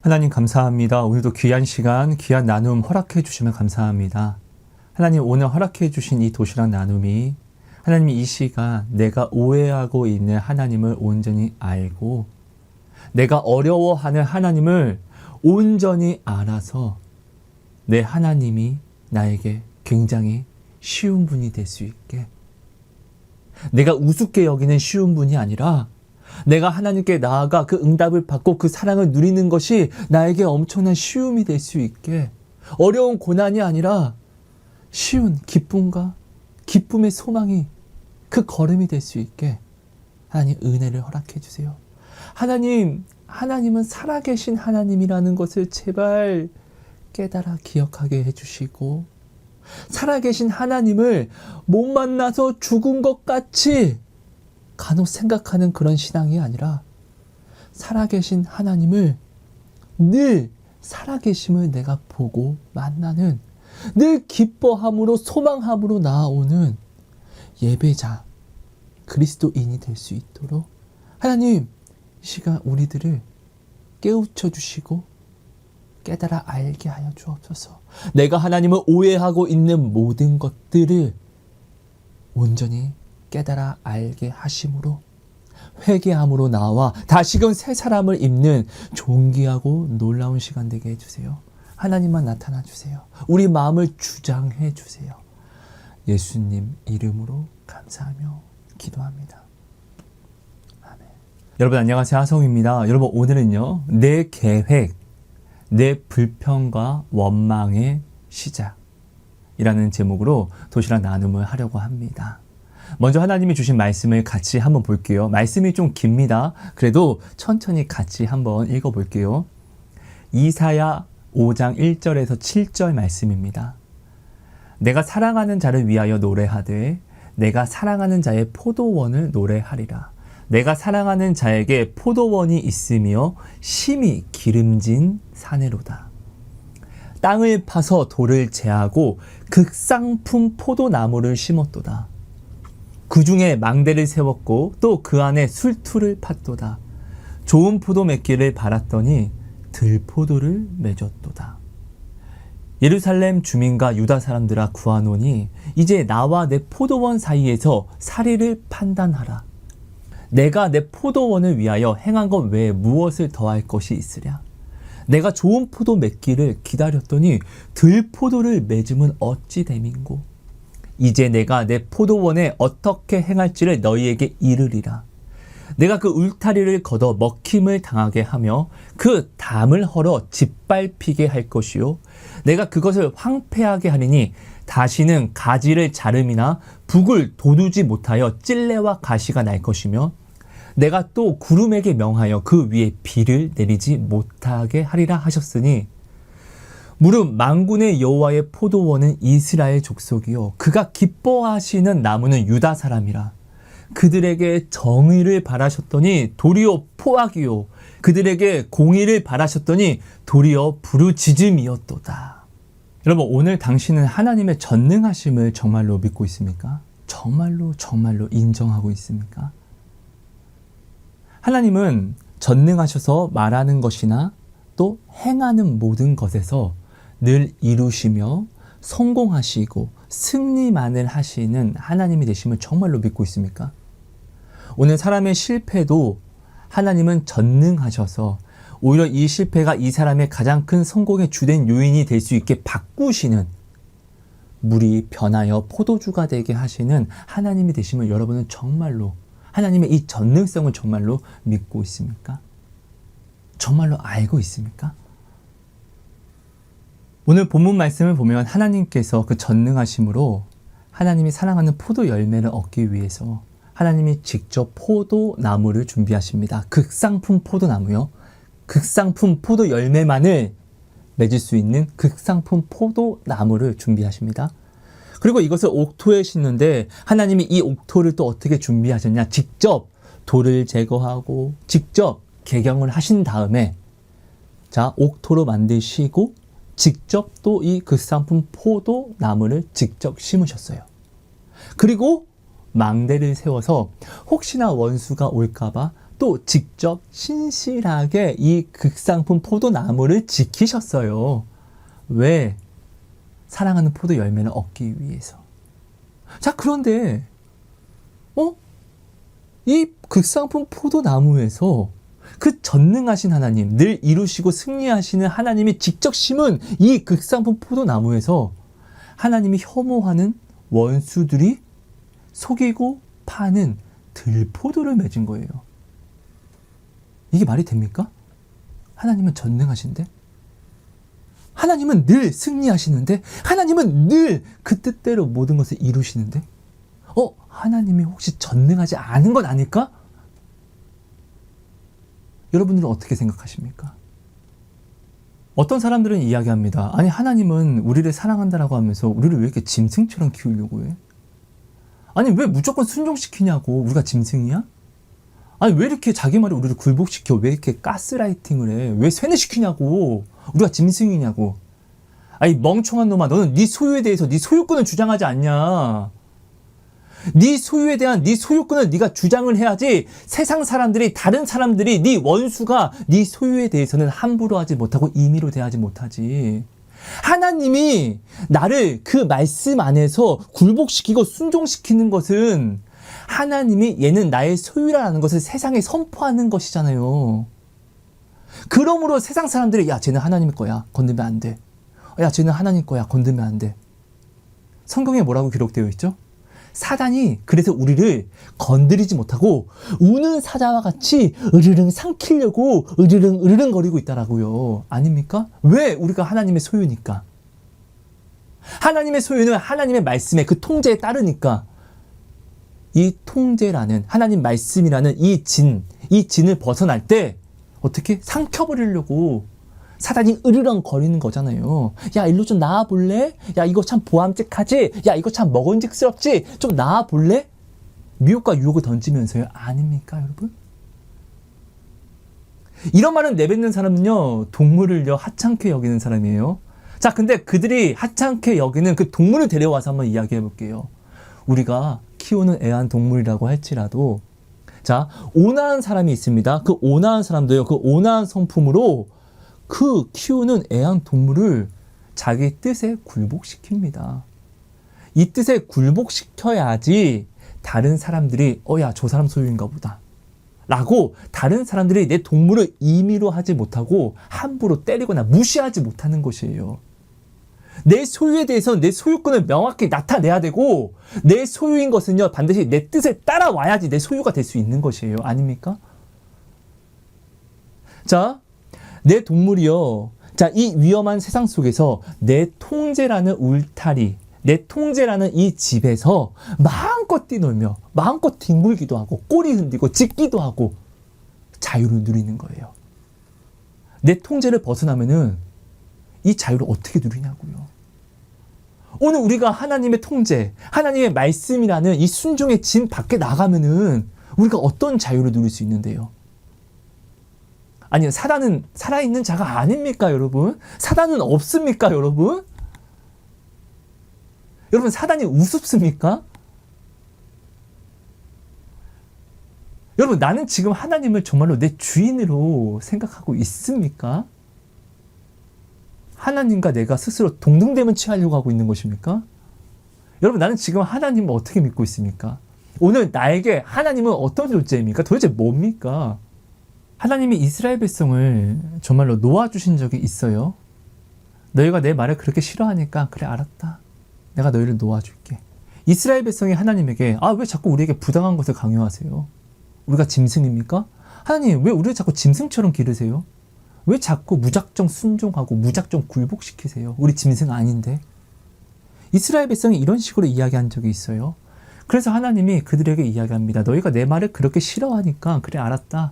하나님 감사합니다. 오늘도 귀한 시간, 귀한 나눔 허락해 주시면 감사합니다. 하나님 오늘 허락해 주신 이 도시락 나눔이 하나님이 이 시간 내가 오해하고 있는 하나님을 온전히 알고 내가 어려워하는 하나님을 온전히 알아서 내 하나님이 나에게 굉장히 쉬운 분이 될 수 있게, 내가 우습게 여기는 쉬운 분이 아니라 내가 하나님께 나아가 그 응답을 받고 그 사랑을 누리는 것이 나에게 엄청난 쉬움이 될 수 있게, 어려운 고난이 아니라 쉬운 기쁨과 기쁨의 소망이 그 걸음이 될 수 있게 하나님 은혜를 허락해 주세요. 하나님은 살아계신 하나님이라는 것을 제발 깨달아 기억하게 해주시고, 살아계신 하나님을 못 만나서 죽은 것 같이 간혹 생각하는 그런 신앙이 아니라 살아계신 하나님을 늘 살아계심을 내가 보고 만나는, 늘 기뻐함으로 소망함으로 나아오는 예배자 그리스도인이 될 수 있도록 하나님 이 시간 우리들을 깨우쳐 주시고 깨달아 알게 하여 주옵소서. 내가 하나님을 오해하고 있는 모든 것들을 온전히 깨달아 알게 하심으로 회개함으로 나와 다시금 새 사람을 입는 존귀하고 놀라운 시간 되게 해주세요. 하나님만 나타나 주세요. 우리 마음을 주장해 주세요. 예수님 이름으로 감사하며 기도합니다. 아멘. 여러분 안녕하세요. 하성입니다. 여러분 오늘은요, 내 계획, 내 불평과 원망의 시작이라는 제목으로 도시락 나눔을 하려고 합니다. 먼저 하나님이 주신 말씀을 같이 한번 볼게요. 말씀이 좀 깁니다. 그래도 천천히 같이 한번 읽어볼게요. 이사야 5장 1절에서 7절 말씀입니다. 내가 사랑하는 자를 위하여 노래하되 내가 사랑하는 자의 포도원을 노래하리라. 내가 사랑하는 자에게 포도원이 있으며 심히 기름진 사내로다. 땅을 파서 돌을 제하고 극상품 포도나무를 심었도다. 그 중에 망대를 세웠고 또 그 안에 술투를 팠도다. 좋은 포도 맺기를 바랐더니 들포도를 맺었도다. 예루살렘 주민과 유다 사람들아 구하노니 이제 나와 내 포도원 사이에서 사리를 판단하라. 내가 내 포도원을 위하여 행한 것 외에 무엇을 더할 것이 있으랴. 내가 좋은 포도 맺기를 기다렸더니 들포도를 맺음은 어찌 됨인고. 이제 내가 내 포도원에 어떻게 행할지를 너희에게 이르리라. 내가 그 울타리를 걷어 먹힘을 당하게 하며 그 담을 헐어 짓밟히게 할 것이요. 내가 그것을 황폐하게 하리니 다시는 가지를 자름이나 북을 돋우지 못하여 찔레와 가시가 날 것이며 내가 또 구름에게 명하여 그 위에 비를 내리지 못하게 하리라 하셨으니, 무릇 만군의 여호와의 포도원은 이스라엘 족속이요 그가 기뻐하시는 나무는 유다 사람이라. 그들에게 정의를 바라셨더니 도리어 포악이요 그들에게 공의를 바라셨더니 도리어 부르짖음이었도다. 여러분 오늘 당신은 하나님의 전능하심을 정말로 믿고 있습니까? 정말로 인정하고 있습니까? 하나님은 전능하셔서 말하는 것이나 또 행하는 모든 것에서 늘 이루시며 성공하시고 승리만을 하시는 하나님이 되심을 정말로 믿고 있습니까? 오늘 사람의 실패도 하나님은 전능하셔서 오히려 이 실패가 이 사람의 가장 큰 성공의 주된 요인이 될 수 있게 바꾸시는, 물이 변하여 포도주가 되게 하시는 하나님이 되심을 여러분은 정말로 하나님의 이 전능성을 정말로 믿고 있습니까? 정말로 알고 있습니까? 오늘 본문 말씀을 보면 하나님께서 그 전능하심으로 하나님이 사랑하는 포도 열매를 얻기 위해서 하나님이 직접 포도나무를 준비하십니다. 극상품 포도나무요. 극상품 포도 열매만을 맺을 수 있는 극상품 포도나무를 준비하십니다. 그리고 이것을 옥토에 심는데 하나님이 이 옥토를 또 어떻게 준비하셨냐? 직접 돌을 제거하고 직접 개경을 하신 다음에 옥토로 만드시고 직접 또 이 극상품 포도나무를 직접 심으셨어요. 그리고 망대를 세워서 혹시나 원수가 올까봐 또 직접 신실하게 이 극상품 포도나무를 지키셨어요. 왜? 사랑하는 포도 열매를 얻기 위해서. 자, 그런데 이 극상품 포도나무에서 그 전능하신 하나님, 늘 이루시고 승리하시는 하나님이 직접 심은 이 극상품 포도나무에서 하나님이 혐오하는 원수들이 속이고 파는 들포도를 맺은 거예요. 이게 말이 됩니까? 하나님은 전능하신데? 하나님은 늘 승리하시는데? 하나님은 늘 그 뜻대로 모든 것을 이루시는데? 하나님이 혹시 전능하지 않은 건 아닐까? 여러분들은 어떻게 생각하십니까? 어떤 사람들은 이야기합니다. 아니, 하나님은 우리를 사랑한다라고 하면서 우리를 왜 이렇게 짐승처럼 키우려고 해? 아니, 왜 무조건 순종시키냐고. 우리가 짐승이야? 아니, 왜 이렇게 자기 말에 우리를 굴복시켜? 왜 이렇게 가스라이팅을 해? 왜 세뇌시키냐고. 우리가 짐승이냐고. 아니, 멍청한 놈아, 너는 네 소유에 대해서 네 소유권을 주장하지 않냐? 네 소유에 대한 네 소유권을 네가 주장을 해야지 세상 사람들이, 다른 사람들이, 네 원수가 네 소유에 대해서는 함부로 하지 못하고 임의로 대하지 못하지. 하나님이 나를 그 말씀 안에서 굴복시키고 순종시키는 것은 하나님이 얘는 나의 소유라는 것을 세상에 선포하는 것이잖아요. 그러므로 세상 사람들이 야, 쟤는 하나님 거야. 건들면 안 돼. 야, 쟤는 하나님 거야. 건들면 안 돼. 성경에 뭐라고 기록되어 있죠? 사단이 그래서 우리를 건드리지 못하고 우는 사자와 같이 으르릉 삼키려고 으르릉 거리고 있다라고요. 아닙니까? 왜? 우리가 하나님의 소유니까. 하나님의 소유는 하나님의 말씀에 그 통제에 따르니까. 이 통제라는 하나님 말씀이라는 이 진을 벗어날 때 어떻게 삼켜버리려고 사단이 으르렁 거리는 거잖아요. 야, 일로 좀 나와볼래? 야, 이거 참 보암직하지? 야, 이거 참 먹음직스럽지? 좀 나와볼래? 미혹과 유혹을 던지면서요. 아닙니까, 여러분? 이런 말을 내뱉는 사람은요, 동물을요, 하찮게 여기는 사람이에요. 자, 근데 그들이 하찮게 여기는 그 동물을 데려와서 한번 이야기해 볼게요. 우리가 키우는 애완동물이라고 할지라도, 자, 온화한 사람이 있습니다. 그 온화한 사람도요, 그 온화한 성품으로 그 키우는 애완동물을 자기 뜻에 굴복시킵니다. 이 뜻에 굴복시켜야지 다른 사람들이 야, 저 사람 소유인가 보다 라고 다른 사람들이 내 동물을 임의로 하지 못하고 함부로 때리거나 무시하지 못하는 것이에요. 내 소유에 대해서 내 소유권을 명확히 나타내야 되고 내 소유인 것은요, 반드시 내 뜻에 따라와야지 내 소유가 될 수 있는 것이에요. 아닙니까? 자, 내 동물이요. 자, 이 위험한 세상 속에서 내 통제라는 울타리, 내 통제라는 이 집에서 마음껏 뛰놀며 마음껏 뒹굴기도 하고 꼬리 흔들고 짖기도 하고 자유를 누리는 거예요. 내 통제를 벗어나면은 이 자유를 어떻게 누리냐고요. 오늘 우리가 하나님의 통제, 하나님의 말씀이라는 이 순종의 진 밖에 나가면은 우리가 어떤 자유를 누릴 수 있는데요. 아니요, 사단은 살아있는 자가 아닙니까, 여러분? 사단은 없습니까, 여러분? 여러분, 사단이 우습습니까? 여러분, 나는 지금 하나님을 정말로 내 주인으로 생각하고 있습니까? 하나님과 내가 스스로 동등됨을 취하려고 하고 있는 것입니까? 여러분, 나는 지금 하나님을 어떻게 믿고 있습니까? 오늘 나에게 하나님은 어떤 존재입니까? 도대체 뭡니까? 하나님이 이스라엘 백성을 정말로 놓아주신 적이 있어요. 너희가 내 말을 그렇게 싫어하니까 그래, 알았다. 내가 너희를 놓아줄게. 이스라엘 백성이 하나님에게 왜 자꾸 우리에게 부당한 것을 강요하세요? 우리가 짐승입니까? 하나님, 왜 우리를 자꾸 짐승처럼 기르세요? 왜 자꾸 무작정 순종하고 무작정 굴복시키세요? 우리 짐승 아닌데. 이스라엘 백성이 이런 식으로 이야기한 적이 있어요. 그래서 하나님이 그들에게 이야기합니다. 너희가 내 말을 그렇게 싫어하니까 그래, 알았다.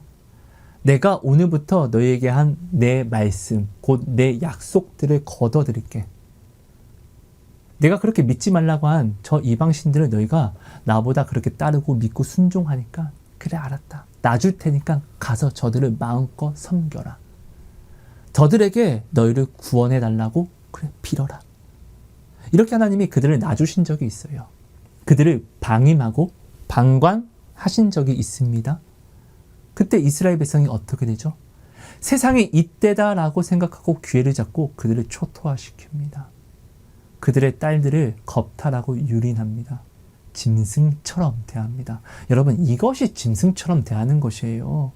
내가 오늘부터 너희에게 한 내 말씀, 곧 내 약속들을 거둬드릴게. 내가 그렇게 믿지 말라고 한 저 이방신들을 너희가 나보다 그렇게 따르고 믿고 순종하니까 그래, 알았다. 놔줄 테니까 가서 저들을 마음껏 섬겨라. 저들에게 너희를 구원해 달라고 그래, 빌어라. 이렇게 하나님이 그들을 놔주신 적이 있어요. 그들을 방임하고 방관하신 적이 있습니다. 그때 이스라엘 백성이 어떻게 되죠? 세상이 이때다라고 생각하고 기회를 잡고 그들을 초토화시킵니다. 그들의 딸들을 겁탈하고 유린합니다. 짐승처럼 대합니다. 여러분, 이것이 짐승처럼 대하는 것이에요.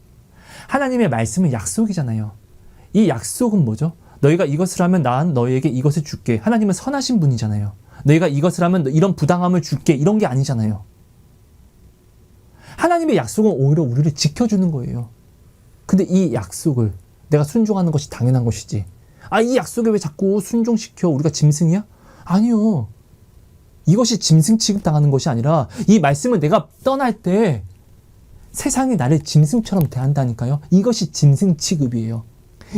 하나님의 말씀은 약속이잖아요. 이 약속은 뭐죠? 너희가 이것을 하면 난 너희에게 이것을 줄게. 하나님은 선하신 분이잖아요. 너희가 이것을 하면 이런 부당함을 줄게. 이런 게 아니잖아요. 하나님의 약속은 오히려 우리를 지켜주는 거예요. 근데 이 약속을 내가 순종하는 것이 당연한 것이지. 이 약속에 왜 자꾸 순종시켜? 우리가 짐승이야? 아니요. 이것이 짐승 취급당하는 것이 아니라 이 말씀을 내가 떠날 때 세상이 나를 짐승처럼 대한다니까요. 이것이 짐승 취급이에요.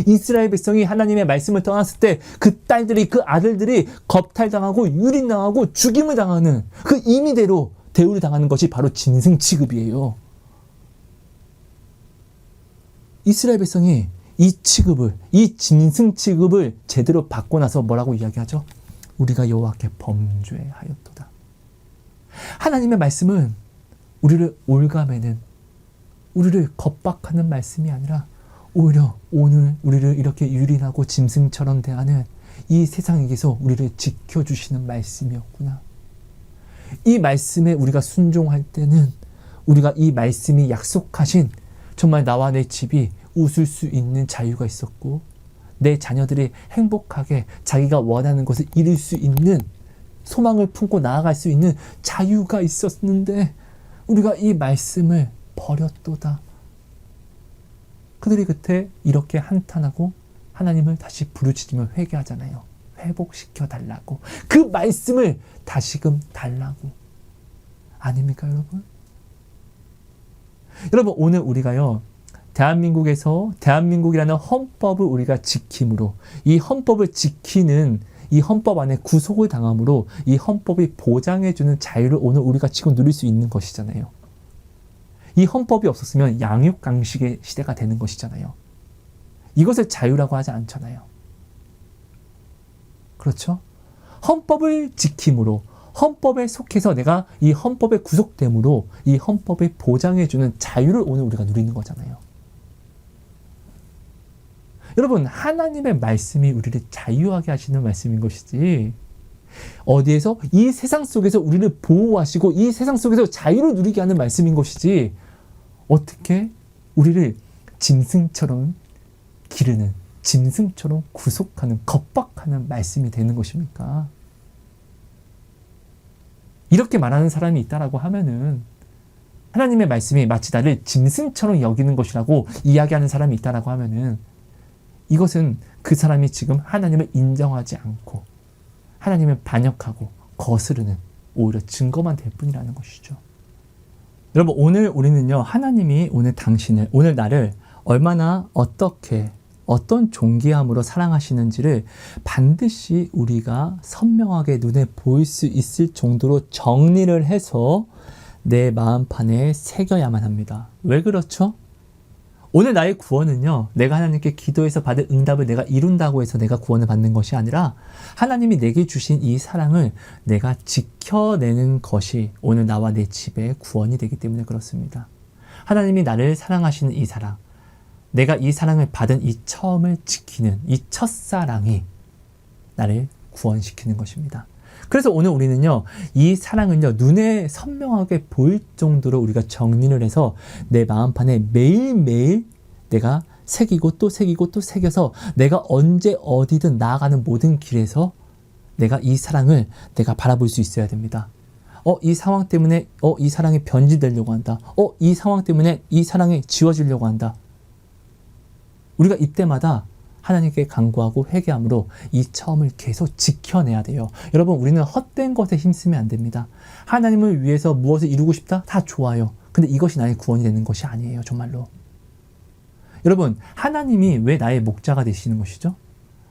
이스라엘 백성이 하나님의 말씀을 떠났을 때 그 딸들이, 그 아들들이 겁탈당하고 유린당하고 죽임을 당하는 그 임의대로 대우를 당하는 것이 바로 짐승 취급이에요. 이스라엘 백성이 이 취급을, 이 짐승 취급을 제대로 받고 나서 뭐라고 이야기하죠? 우리가 여호와께 범죄하였도다. 하나님의 말씀은 우리를 올가매는, 우리를 겁박하는 말씀이 아니라 오히려 오늘 우리를 이렇게 유린하고 짐승처럼 대하는 이 세상에게서 우리를 지켜주시는 말씀이었구나. 이 말씀에 우리가 순종할 때는 우리가 이 말씀이 약속하신 정말 나와 내 집이 웃을 수 있는 자유가 있었고, 내 자녀들이 행복하게 자기가 원하는 것을 이룰 수 있는 소망을 품고 나아갈 수 있는 자유가 있었는데 우리가 이 말씀을 버렸도다. 그들이 그때 이렇게 한탄하고 하나님을 다시 부르짖으며 회개하잖아요. 회복시켜 달라고. 그 말씀을 다시금 달라고. 아닙니까, 여러분? 여러분, 오늘 우리가요, 대한민국이라는 헌법을 우리가 지킴으로, 이 헌법을 지키는 이 헌법 안에 구속을 당함으로 이 헌법이 보장해주는 자유를 오늘 우리가 지금 누릴 수 있는 것이잖아요. 이 헌법이 없었으면 양육강식의 시대가 되는 것이잖아요. 이것을 자유라고 하지 않잖아요. 그렇죠? 헌법을 지킴으로, 헌법에 속해서 내가 이 헌법에 구속됨으로 이 헌법이 보장해주는 자유를 오늘 우리가 누리는 거잖아요. 여러분, 하나님의 말씀이 우리를 자유하게 하시는 말씀인 것이지, 어디에서? 이 세상 속에서 우리를 보호하시고 이 세상 속에서 자유를 누리게 하는 말씀인 것이지, 어떻게 우리를 짐승처럼 기르는, 짐승처럼 구속하는, 겁박하는 말씀이 되는 것입니까? 이렇게 말하는 사람이 있다라고 하면은, 하나님의 말씀이 마치 나를 짐승처럼 여기는 것이라고 이야기하는 사람이 있다라고 하면은, 이것은 그 사람이 지금 하나님을 인정하지 않고 하나님을 반역하고 거스르는 오히려 증거만 될 뿐이라는 것이죠. 여러분, 오늘 우리는요, 하나님이 오늘 당신을, 오늘 나를 얼마나 어떻게, 어떤 존귀함으로 사랑하시는지를 반드시 우리가 선명하게 눈에 보일 수 있을 정도로 정리를 해서 내 마음판에 새겨야만 합니다. 왜 그렇죠? 오늘 나의 구원은요, 내가 하나님께 기도해서 받은 응답을 내가 이룬다고 해서 내가 구원을 받는 것이 아니라 하나님이 내게 주신 이 사랑을 내가 지켜내는 것이 오늘 나와 내 집의 구원이 되기 때문에 그렇습니다. 하나님이 나를 사랑하시는 이 사랑, 내가 이 사랑을 받은 이 처음을 지키는 이 첫사랑이 나를 구원시키는 것입니다. 그래서 오늘 우리는요, 이 사랑은요, 눈에 선명하게 보일 정도로 우리가 정리를 해서 내 마음판에 매일매일 내가 새기고 또 새기고 또 새겨서 내가 언제 어디든 나아가는 모든 길에서 내가 이 사랑을 내가 바라볼 수 있어야 됩니다. 이 상황 때문에 이 사랑이 변질되려고 한다. 이 상황 때문에 이 사랑이 지워지려고 한다. 우리가 이때마다 하나님께 간구하고 회개함으로 이 처음을 계속 지켜내야 돼요. 여러분, 우리는 헛된 것에 힘쓰면 안 됩니다. 하나님을 위해서 무엇을 이루고 싶다? 다 좋아요. 근데 이것이 나의 구원이 되는 것이 아니에요, 정말로. 여러분, 하나님이 왜 나의 목자가 되시는 것이죠?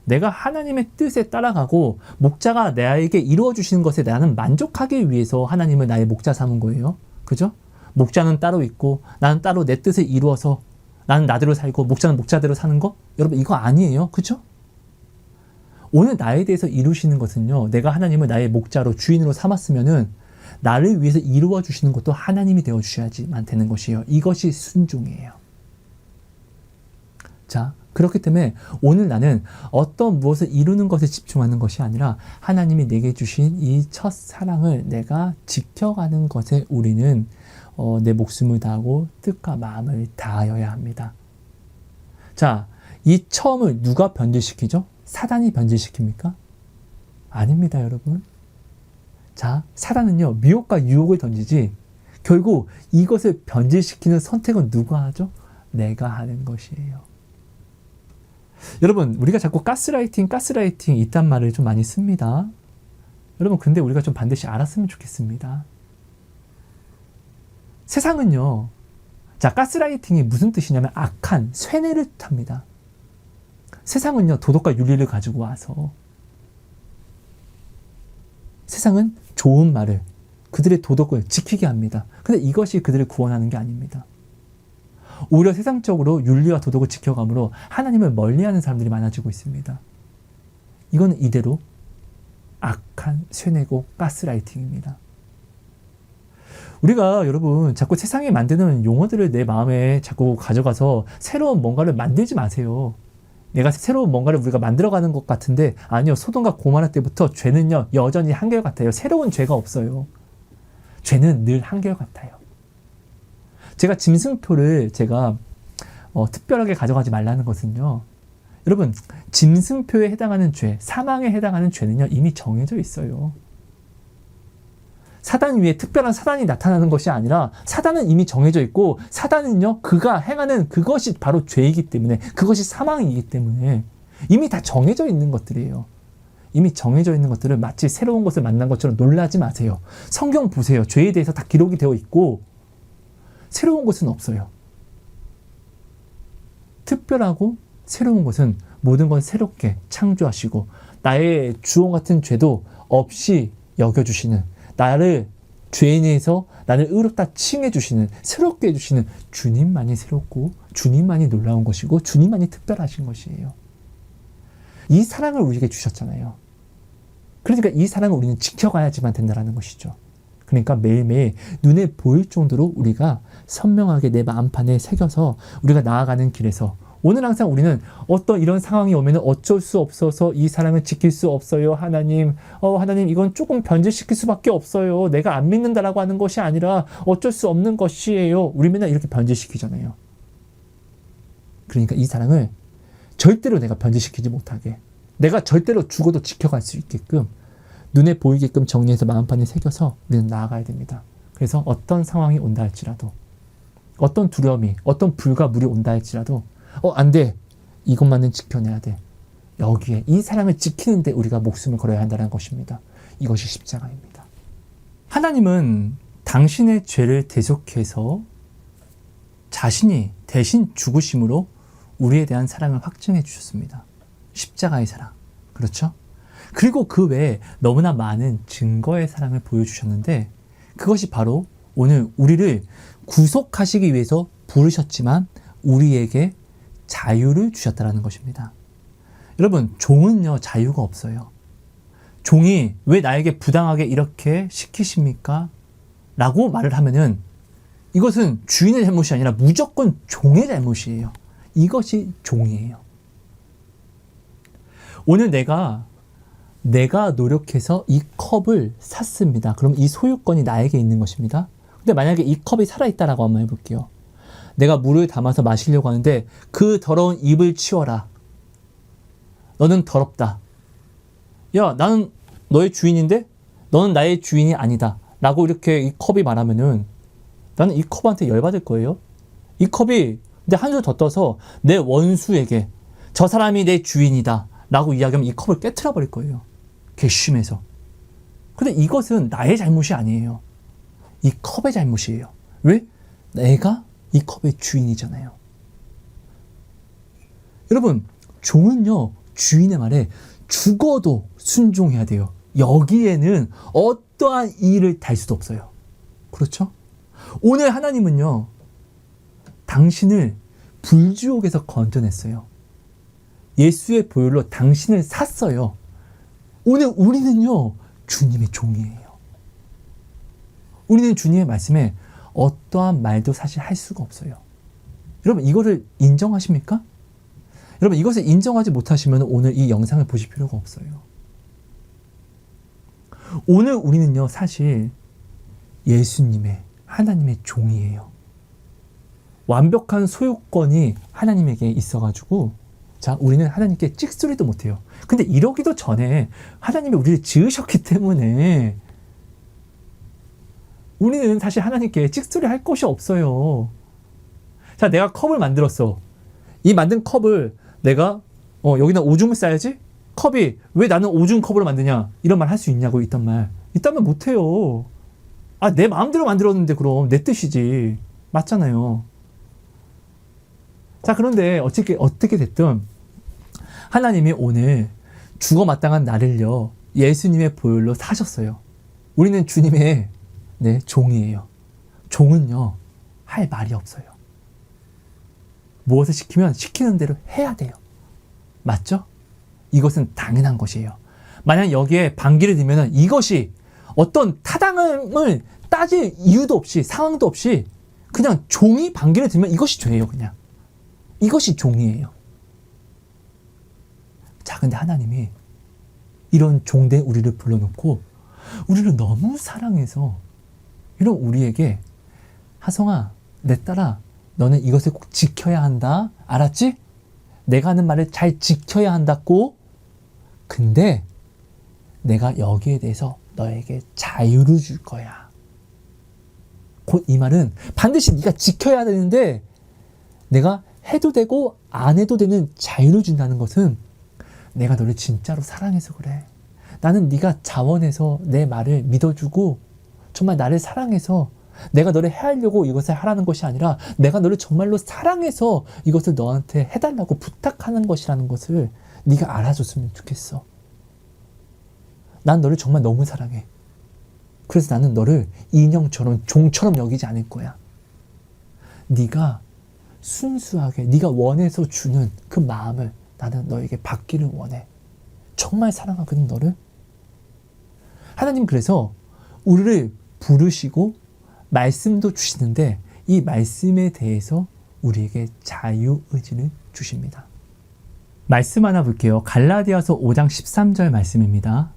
내가 하나님의 뜻에 따라가고 목자가 나에게 이루어주시는 것에 나는 만족하기 위해서 하나님을 나의 목자 삼은 거예요. 그죠? 목자는 따로 있고 나는 따로 내 뜻을 이루어서 나는 나대로 살고 목자는 목자대로 사는 거? 여러분, 이거 아니에요. 그죠? 오늘 나에 대해서 이루시는 것은요, 내가 하나님을 나의 목자로 주인으로 삼았으면은 나를 위해서 이루어 주시는 것도 하나님이 되어 주셔야지만 되는 것이에요. 이것이 순종이에요. 자, 그렇기 때문에 오늘 나는 어떤 무엇을 이루는 것에 집중하는 것이 아니라 하나님이 내게 주신 이 첫사랑을 내가 지켜가는 것에 우리는 내 목숨을 다하고 뜻과 마음을 다하여야 합니다. 자, 이 처음을 누가 변질시키죠? 사단이 변질시킵니까? 아닙니다, 여러분. 자, 사단은요, 미혹과 유혹을 던지지 결국 이것을 변질시키는 선택은 누가 하죠? 내가 하는 것이에요. 여러분, 우리가 자꾸 가스라이팅 이딴 말을 좀 많이 씁니다. 여러분, 근데 우리가 좀 반드시 알았으면 좋겠습니다. 세상은요, 자, 가스라이팅이 무슨 뜻이냐면 악한, 쇠뇌를 뜻합니다. 세상은요, 도덕과 윤리를 가지고 와서 세상은 좋은 말을, 그들의 도덕을 지키게 합니다. 근데 이것이 그들을 구원하는 게 아닙니다. 오히려 세상적으로 윤리와 도덕을 지켜감으로 하나님을 멀리하는 사람들이 많아지고 있습니다. 이건 이대로 악한 쇠뇌고 가스라이팅입니다. 우리가 여러분 자꾸 세상에 만드는 용어들을 내 마음에 자꾸 가져가서 새로운 뭔가를 만들지 마세요. 내가 새로운 뭔가를 우리가 만들어가는 것 같은데 아니요. 소돔과 고모라 때부터 죄는요 여전히 한결같아요. 새로운 죄가 없어요. 죄는 늘 한결같아요. 제가 짐승표를 특별하게 가져가지 말라는 것은요. 여러분, 짐승표에 해당하는 죄, 사망에 해당하는 죄는요, 이미 정해져 있어요. 사단 위에 특별한 사단이 나타나는 것이 아니라 사단은 이미 정해져 있고 사단은요, 그가 행하는 그것이 바로 죄이기 때문에 그것이 사망이기 때문에 이미 다 정해져 있는 것들이에요. 이미 정해져 있는 것들을 마치 새로운 것을 만난 것처럼 놀라지 마세요. 성경 보세요. 죄에 대해서 다 기록이 되어 있고 새로운 것은 없어요. 특별하고 새로운 것은 모든 건 새롭게 창조하시고 나의 주홍 같은 죄도 없이 여겨주시는, 나를 죄인에서 나를 의롭다 칭해주시는, 새롭게 해주시는 주님만이 새롭고 주님만이 놀라운 것이고 주님만이 특별하신 것이에요. 이 사랑을 우리에게 주셨잖아요. 그러니까 이 사랑을 우리는 지켜가야지만 된다는 것이죠. 그러니까 매일매일 눈에 보일 정도로 우리가 선명하게 내 마음판에 새겨서 우리가 나아가는 길에서 오늘 항상 우리는 어떤 이런 상황이 오면 어쩔 수 없어서 이 사랑을 지킬 수 없어요. 하나님, 하나님 이건 조금 변질시킬 수밖에 없어요. 내가 안 믿는다라고 하는 것이 아니라 어쩔 수 없는 것이에요. 우리 맨날 이렇게 변질시키잖아요. 그러니까 이 사랑을 절대로 내가 변질시키지 못하게, 내가 절대로 죽어도 지켜갈 수 있게끔 눈에 보이게끔 정리해서 마음판에 새겨서 우리는 나아가야 됩니다. 그래서 어떤 상황이 온다 할지라도, 어떤 두려움이, 어떤 불과 물이 온다 할지라도 안 돼. 이것만은 지켜내야 돼. 여기에 이 사랑을 지키는데 우리가 목숨을 걸어야 한다는 것입니다. 이것이 십자가입니다. 하나님은 당신의 죄를 대속해서 자신이 대신 죽으심으로 우리에 대한 사랑을 확증해 주셨습니다. 십자가의 사랑. 그렇죠? 그리고 그 외에 너무나 많은 증거의 사랑을 보여주셨는데 그것이 바로 오늘 우리를 구속하시기 위해서 부르셨지만 우리에게 자유를 주셨다는 것입니다. 여러분, 종은요 자유가 없어요. 종이 왜 나에게 부당하게 이렇게 시키십니까? 라고 말을 하면은 이것은 주인의 잘못이 아니라 무조건 종의 잘못이에요. 이것이 종이에요. 오늘 내가 노력해서 이 컵을 샀습니다. 그럼 이 소유권이 나에게 있는 것입니다. 근데 만약에 이 컵이 살아있다라고 한번 해볼게요. 내가 물을 담아서 마시려고 하는데 그 더러운 입을 치워라. 너는 더럽다. 야, 나는 너의 주인인데 너는 나의 주인이 아니다. 라고 이렇게 이 컵이 말하면은 나는 이 컵한테 열받을 거예요. 이 컵이 근데 한 줄 더 떠서 내 원수에게 저 사람이 내 주인이다. 라고 이야기하면 이 컵을 깨트려 버릴 거예요. 괘씸해서. 근데 이것은 나의 잘못이 아니에요. 이 컵의 잘못이에요. 왜? 내가 이 컵의 주인이잖아요. 여러분, 종은요, 주인의 말에 죽어도 순종해야 돼요. 여기에는 어떠한 이의를 달 수도 없어요. 그렇죠? 오늘 하나님은요, 당신을 불지옥에서 건져냈어요. 예수의 보혈로 당신을 샀어요. 오늘 우리는요, 주님의 종이에요. 우리는 주님의 말씀에 어떠한 말도 사실 할 수가 없어요. 여러분, 이거를 인정하십니까? 여러분, 이것을 인정하지 못하시면 오늘 이 영상을 보실 필요가 없어요. 오늘 우리는요, 사실 예수님의, 하나님의 종이에요. 완벽한 소유권이 하나님에게 있어가지고, 자, 우리는 하나님께 찍소리도 못해요. 근데 이러기도 전에 하나님이 우리를 지으셨기 때문에 우리는 사실 하나님께 찍소리 할 것이 없어요. 자, 내가 컵을 만들었어. 이 만든 컵을 내가 여기다 오줌을 싸야지? 컵이 왜 나는 오줌 컵으로 만드냐? 이런 말 할 수 있냐고, 이딴 말. 이딴 말 못해요. 아, 내 마음대로 만들었는데 그럼 내 뜻이지. 맞잖아요. 자, 그런데 어떻게 됐든 하나님이 오늘 죽어 마땅한 나를요, 예수님의 보혈로 사셨어요. 우리는 주님의 종이에요. 종은요, 할 말이 없어요. 무엇을 시키면 시키는 대로 해야 돼요. 맞죠? 이것은 당연한 것이에요. 만약 여기에 반기를 들면 이것이 어떤 타당함을 따질 이유도 없이, 상황도 없이 그냥 종이 반기를 들면 이것이 죄예요. 그냥 이것이 종이에요. 자, 근데 하나님이 이런 종된 우리를 불러놓고 우리를 너무 사랑해서 이런 우리에게, 하성아, 내 딸아, 너는 이것을 꼭 지켜야 한다. 알았지? 내가 하는 말을 잘 지켜야 한다고. 근데 내가 여기에 대해서 너에게 자유를 줄 거야. 곧 이 말은 반드시 네가 지켜야 되는데 내가 해도 되고 안 해도 되는 자유를 준다는 것은 내가 너를 진짜로 사랑해서 그래. 나는 네가 자원해서 내 말을 믿어주고 정말 나를 사랑해서 내가 너를 해하려고 이것을 하라는 것이 아니라 내가 너를 정말로 사랑해서 이것을 너한테 해달라고 부탁하는 것이라는 것을 네가 알아줬으면 좋겠어. 난 너를 정말 너무 사랑해. 그래서 나는 너를 인형처럼, 종처럼 여기지 않을 거야. 네가 순수하게 네가 원해서 주는 그 마음을 나는 너에게 받기를 원해. 정말 사랑하거든, 너를. 하나님 그래서 우리를 부르시고 말씀도 주시는데 이 말씀에 대해서 우리에게 자유의지를 주십니다. 말씀 하나 볼게요. 갈라디아서 5장 13절 말씀입니다.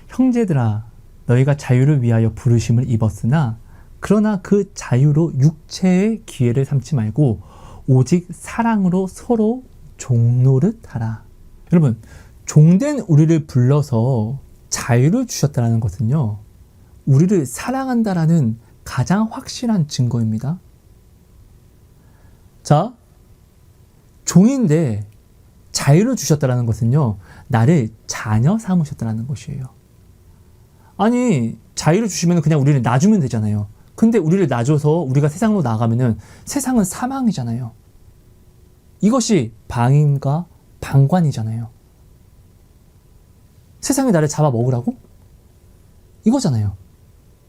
형제들아, 너희가 자유를 위하여 부르심을 입었으나 그러나 그 자유로 육체의 기회를 삼지 말고 오직 사랑으로 서로 종노릇하라. 여러분, 종된 우리를 불러서 자유를 주셨다는 것은요, 우리를 사랑한다라는 가장 확실한 증거입니다. 자, 종인데 자유를 주셨다는 것은요, 나를 자녀 삼으셨다는 것이에요. 아니, 자유를 주시면 그냥 우리를 놔주면 되잖아요. 근데 우리를 놔줘서 우리가 세상으로 나가면은 세상은 사망이잖아요. 이것이 방임과 방관이잖아요. 세상이 나를 잡아먹으라고? 이거잖아요.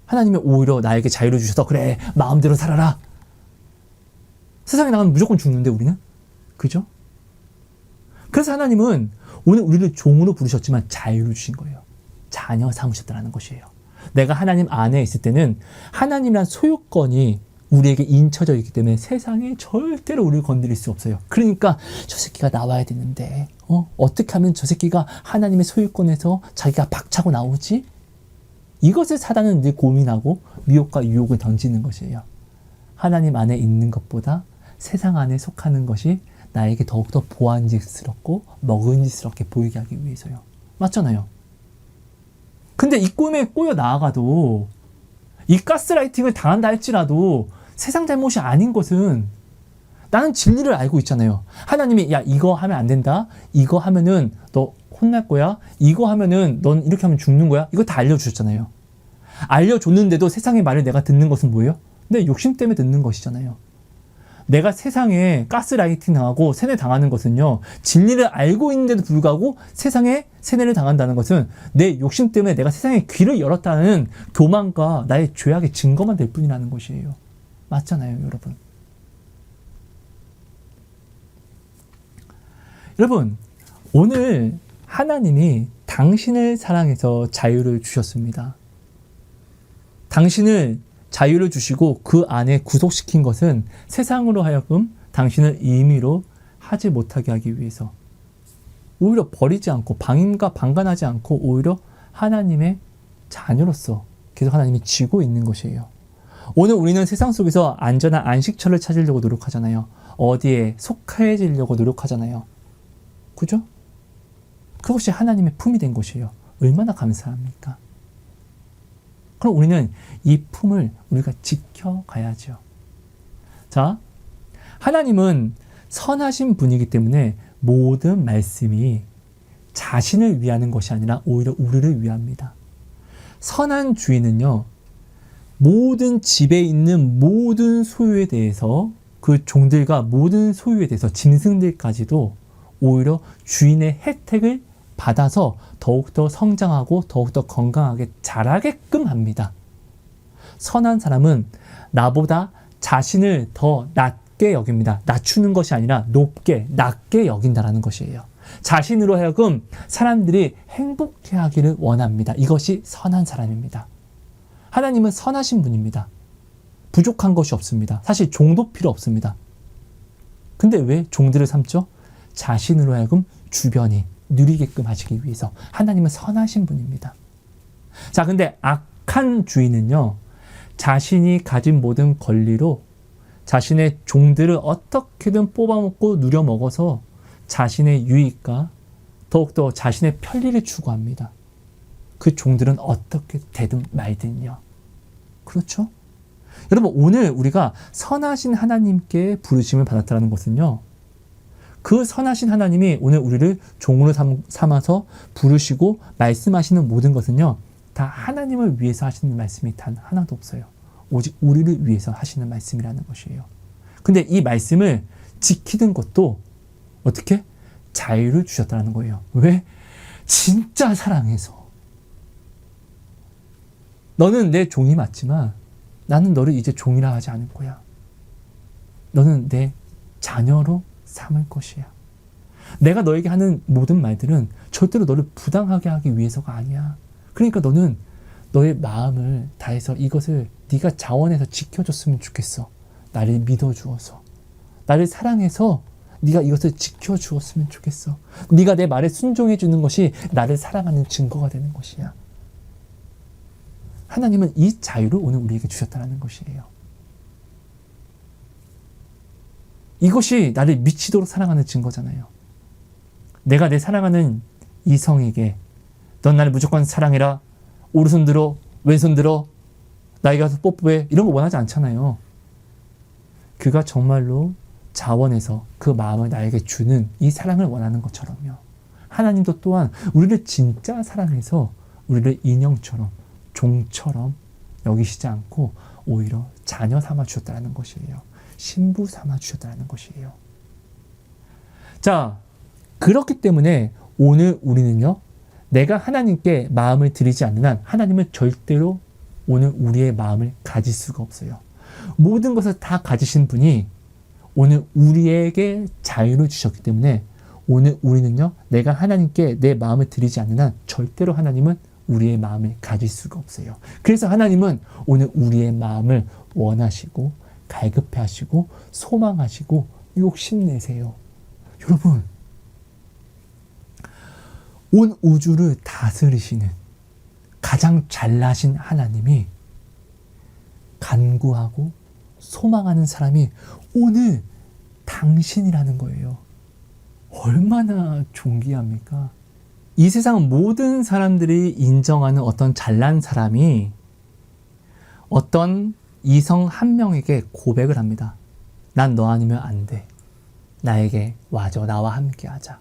하나님이 오히려 나에게 자유를 주셔서 그래, 마음대로 살아라. 세상에 나가면 무조건 죽는데 우리는? 그죠? 그래서 하나님은 오늘 우리를 종으로 부르셨지만 자유를 주신 거예요. 자녀 삼으셨다는 것이에요. 내가 하나님 안에 있을 때는 하나님이란 소유권이 우리에게 인쳐져 있기 때문에 세상에 절대로 우리를 건드릴 수 없어요. 그러니까 저 새끼가 나와야 되는데 어떻게 하면 저 새끼가 하나님의 소유권에서 자기가 박차고 나오지? 이것을 사단은 늘 고민하고 미혹과 유혹을 던지는 것이에요. 하나님 안에 있는 것보다 세상 안에 속하는 것이 나에게 더욱더 보안직스럽고 먹은직스럽게 보이게 하기 위해서요. 맞잖아요. 근데 이 꿈에 꼬여 나아가도 이 가스라이팅을 당한다 할지라도 세상 잘못이 아닌 것은 나는 진리를 알고 있잖아요. 하나님이 야, 이거 하면 안 된다. 이거 하면은 너 혼날 거야. 이거 하면은 넌 이렇게 하면 죽는 거야. 이거 다 알려주셨잖아요. 알려줬는데도 세상의 말을 내가 듣는 것은 뭐예요? 내 욕심 때문에 듣는 것이잖아요. 내가 세상에 가스라이팅 당하고 세뇌 당하는 것은요, 진리를 알고 있는데도 불구하고 세상에 세뇌를 당한다는 것은 내 욕심 때문에 내가 세상에 귀를 열었다는 교만과 나의 죄악의 증거만 될 뿐이라는 것이에요. 맞잖아요, 여러분. 여러분, 오늘 하나님이 당신을 사랑해서 자유를 주셨습니다. 당신을 자유를 주시고 그 안에 구속시킨 것은 세상으로 하여금 당신을 임의로 하지 못하게 하기 위해서 오히려 버리지 않고 방임과 방관하지 않고 오히려 하나님의 자녀로서 계속 하나님이 지고 있는 것이에요. 오늘 우리는 세상 속에서 안전한 안식처를 찾으려고 노력하잖아요. 어디에 속해지려고 노력하잖아요. 그죠? 그것이 하나님의 품이 된 것이에요. 얼마나 감사합니까? 그럼 우리는 이 품을 우리가 지켜가야죠. 자, 하나님은 선하신 분이기 때문에 모든 말씀이 자신을 위하는 것이 아니라 오히려 우리를 위합니다. 선한 주인은요, 모든 집에 있는 모든 소유에 대해서 그 종들과 모든 소유에 대해서 짐승들까지도 오히려 주인의 혜택을 받아서 더욱더 성장하고 더욱더 건강하게 자라게끔 합니다. 선한 사람은 나보다 자신을 더 낮게 여깁니다. 낮추는 것이 아니라 높게, 낮게 여긴다라는 것이에요. 자신으로 하여금 사람들이 행복해하기를 원합니다. 이것이 선한 사람입니다. 하나님은 선하신 분입니다. 부족한 것이 없습니다. 사실 종도 필요 없습니다. 근데 왜 종들을 삼죠? 자신으로 하여금 주변이 누리게끔 하시기 위해서. 하나님은 선하신 분입니다. 자, 근데 악한 주인은요, 자신이 가진 모든 권리로 자신의 종들을 어떻게든 뽑아먹고 누려먹어서 자신의 유익과 더욱더 자신의 편리를 추구합니다. 그 종들은 어떻게 되든 말든요. 그렇죠? 여러분, 오늘 우리가 선하신 하나님께 부르심을 받았다는 것은요, 그 선하신 하나님이 오늘 우리를 종으로 삼아서 부르시고 말씀하시는 모든 것은요, 다 하나님을 위해서 하시는 말씀이 단 하나도 없어요. 오직 우리를 위해서 하시는 말씀이라는 것이에요. 근데 이 말씀을 지키는 것도 어떻게? 자유를 주셨다는 거예요. 왜? 진짜 사랑해서. 너는 내 종이 맞지만 나는 너를 이제 종이라 하지 않을 거야. 너는 내 자녀로 삼을 것이야. 내가 너에게 하는 모든 말들은 절대로 너를 부당하게 하기 위해서가 아니야. 그러니까 너는 너의 마음을 다해서 이것을 네가 자원해서 지켜줬으면 좋겠어. 나를 믿어주어서. 나를 사랑해서 네가 이것을 지켜주었으면 좋겠어. 네가 내 말에 순종해 주는 것이 나를 사랑하는 증거가 되는 것이야. 하나님은 이 자유를 오늘 우리에게 주셨다는 것이에요. 이것이 나를 미치도록 사랑하는 증거잖아요. 내가 내 사랑하는 이성에게 넌 나를 무조건 사랑해라. 오른손 들어, 왼손 들어, 나에게 가서 뽀뽀해. 이런 거 원하지 않잖아요. 그가 정말로 자원해서 그 마음을 나에게 주는 이 사랑을 원하는 것처럼요. 하나님도 또한 우리를 진짜 사랑해서 우리를 인형처럼, 종처럼 여기시지 않고 오히려 자녀 삼아 주셨다는 것이에요. 신부 삼아 주셨다는 것이에요. 자, 그렇기 때문에 오늘 우리는요, 내가 하나님께 마음을 드리지 않는 한 하나님은 절대로 오늘 우리의 마음을 가질 수가 없어요. 모든 것을 다 가지신 분이 오늘 우리에게 자유를 주셨기 때문에 오늘 우리는요, 내가 하나님께 내 마음을 드리지 않는 한 절대로 하나님은 우리의 마음을 가질 수가 없어요. 그래서 하나님은 오늘 우리의 마음을 원하시고 갈급해 하시고 소망하시고 욕심내세요. 여러분, 온 우주를 다스리시는 가장 잘나신 하나님이 간구하고 소망하는 사람이 오늘 당신이라는 거예요. 얼마나 존귀합니까? 이 세상 모든 사람들이 인정하는 어떤 잘난 사람이 어떤 이성 한 명에게 고백을 합니다. 난 너 아니면 안 돼. 나에게 와줘. 나와 함께 하자.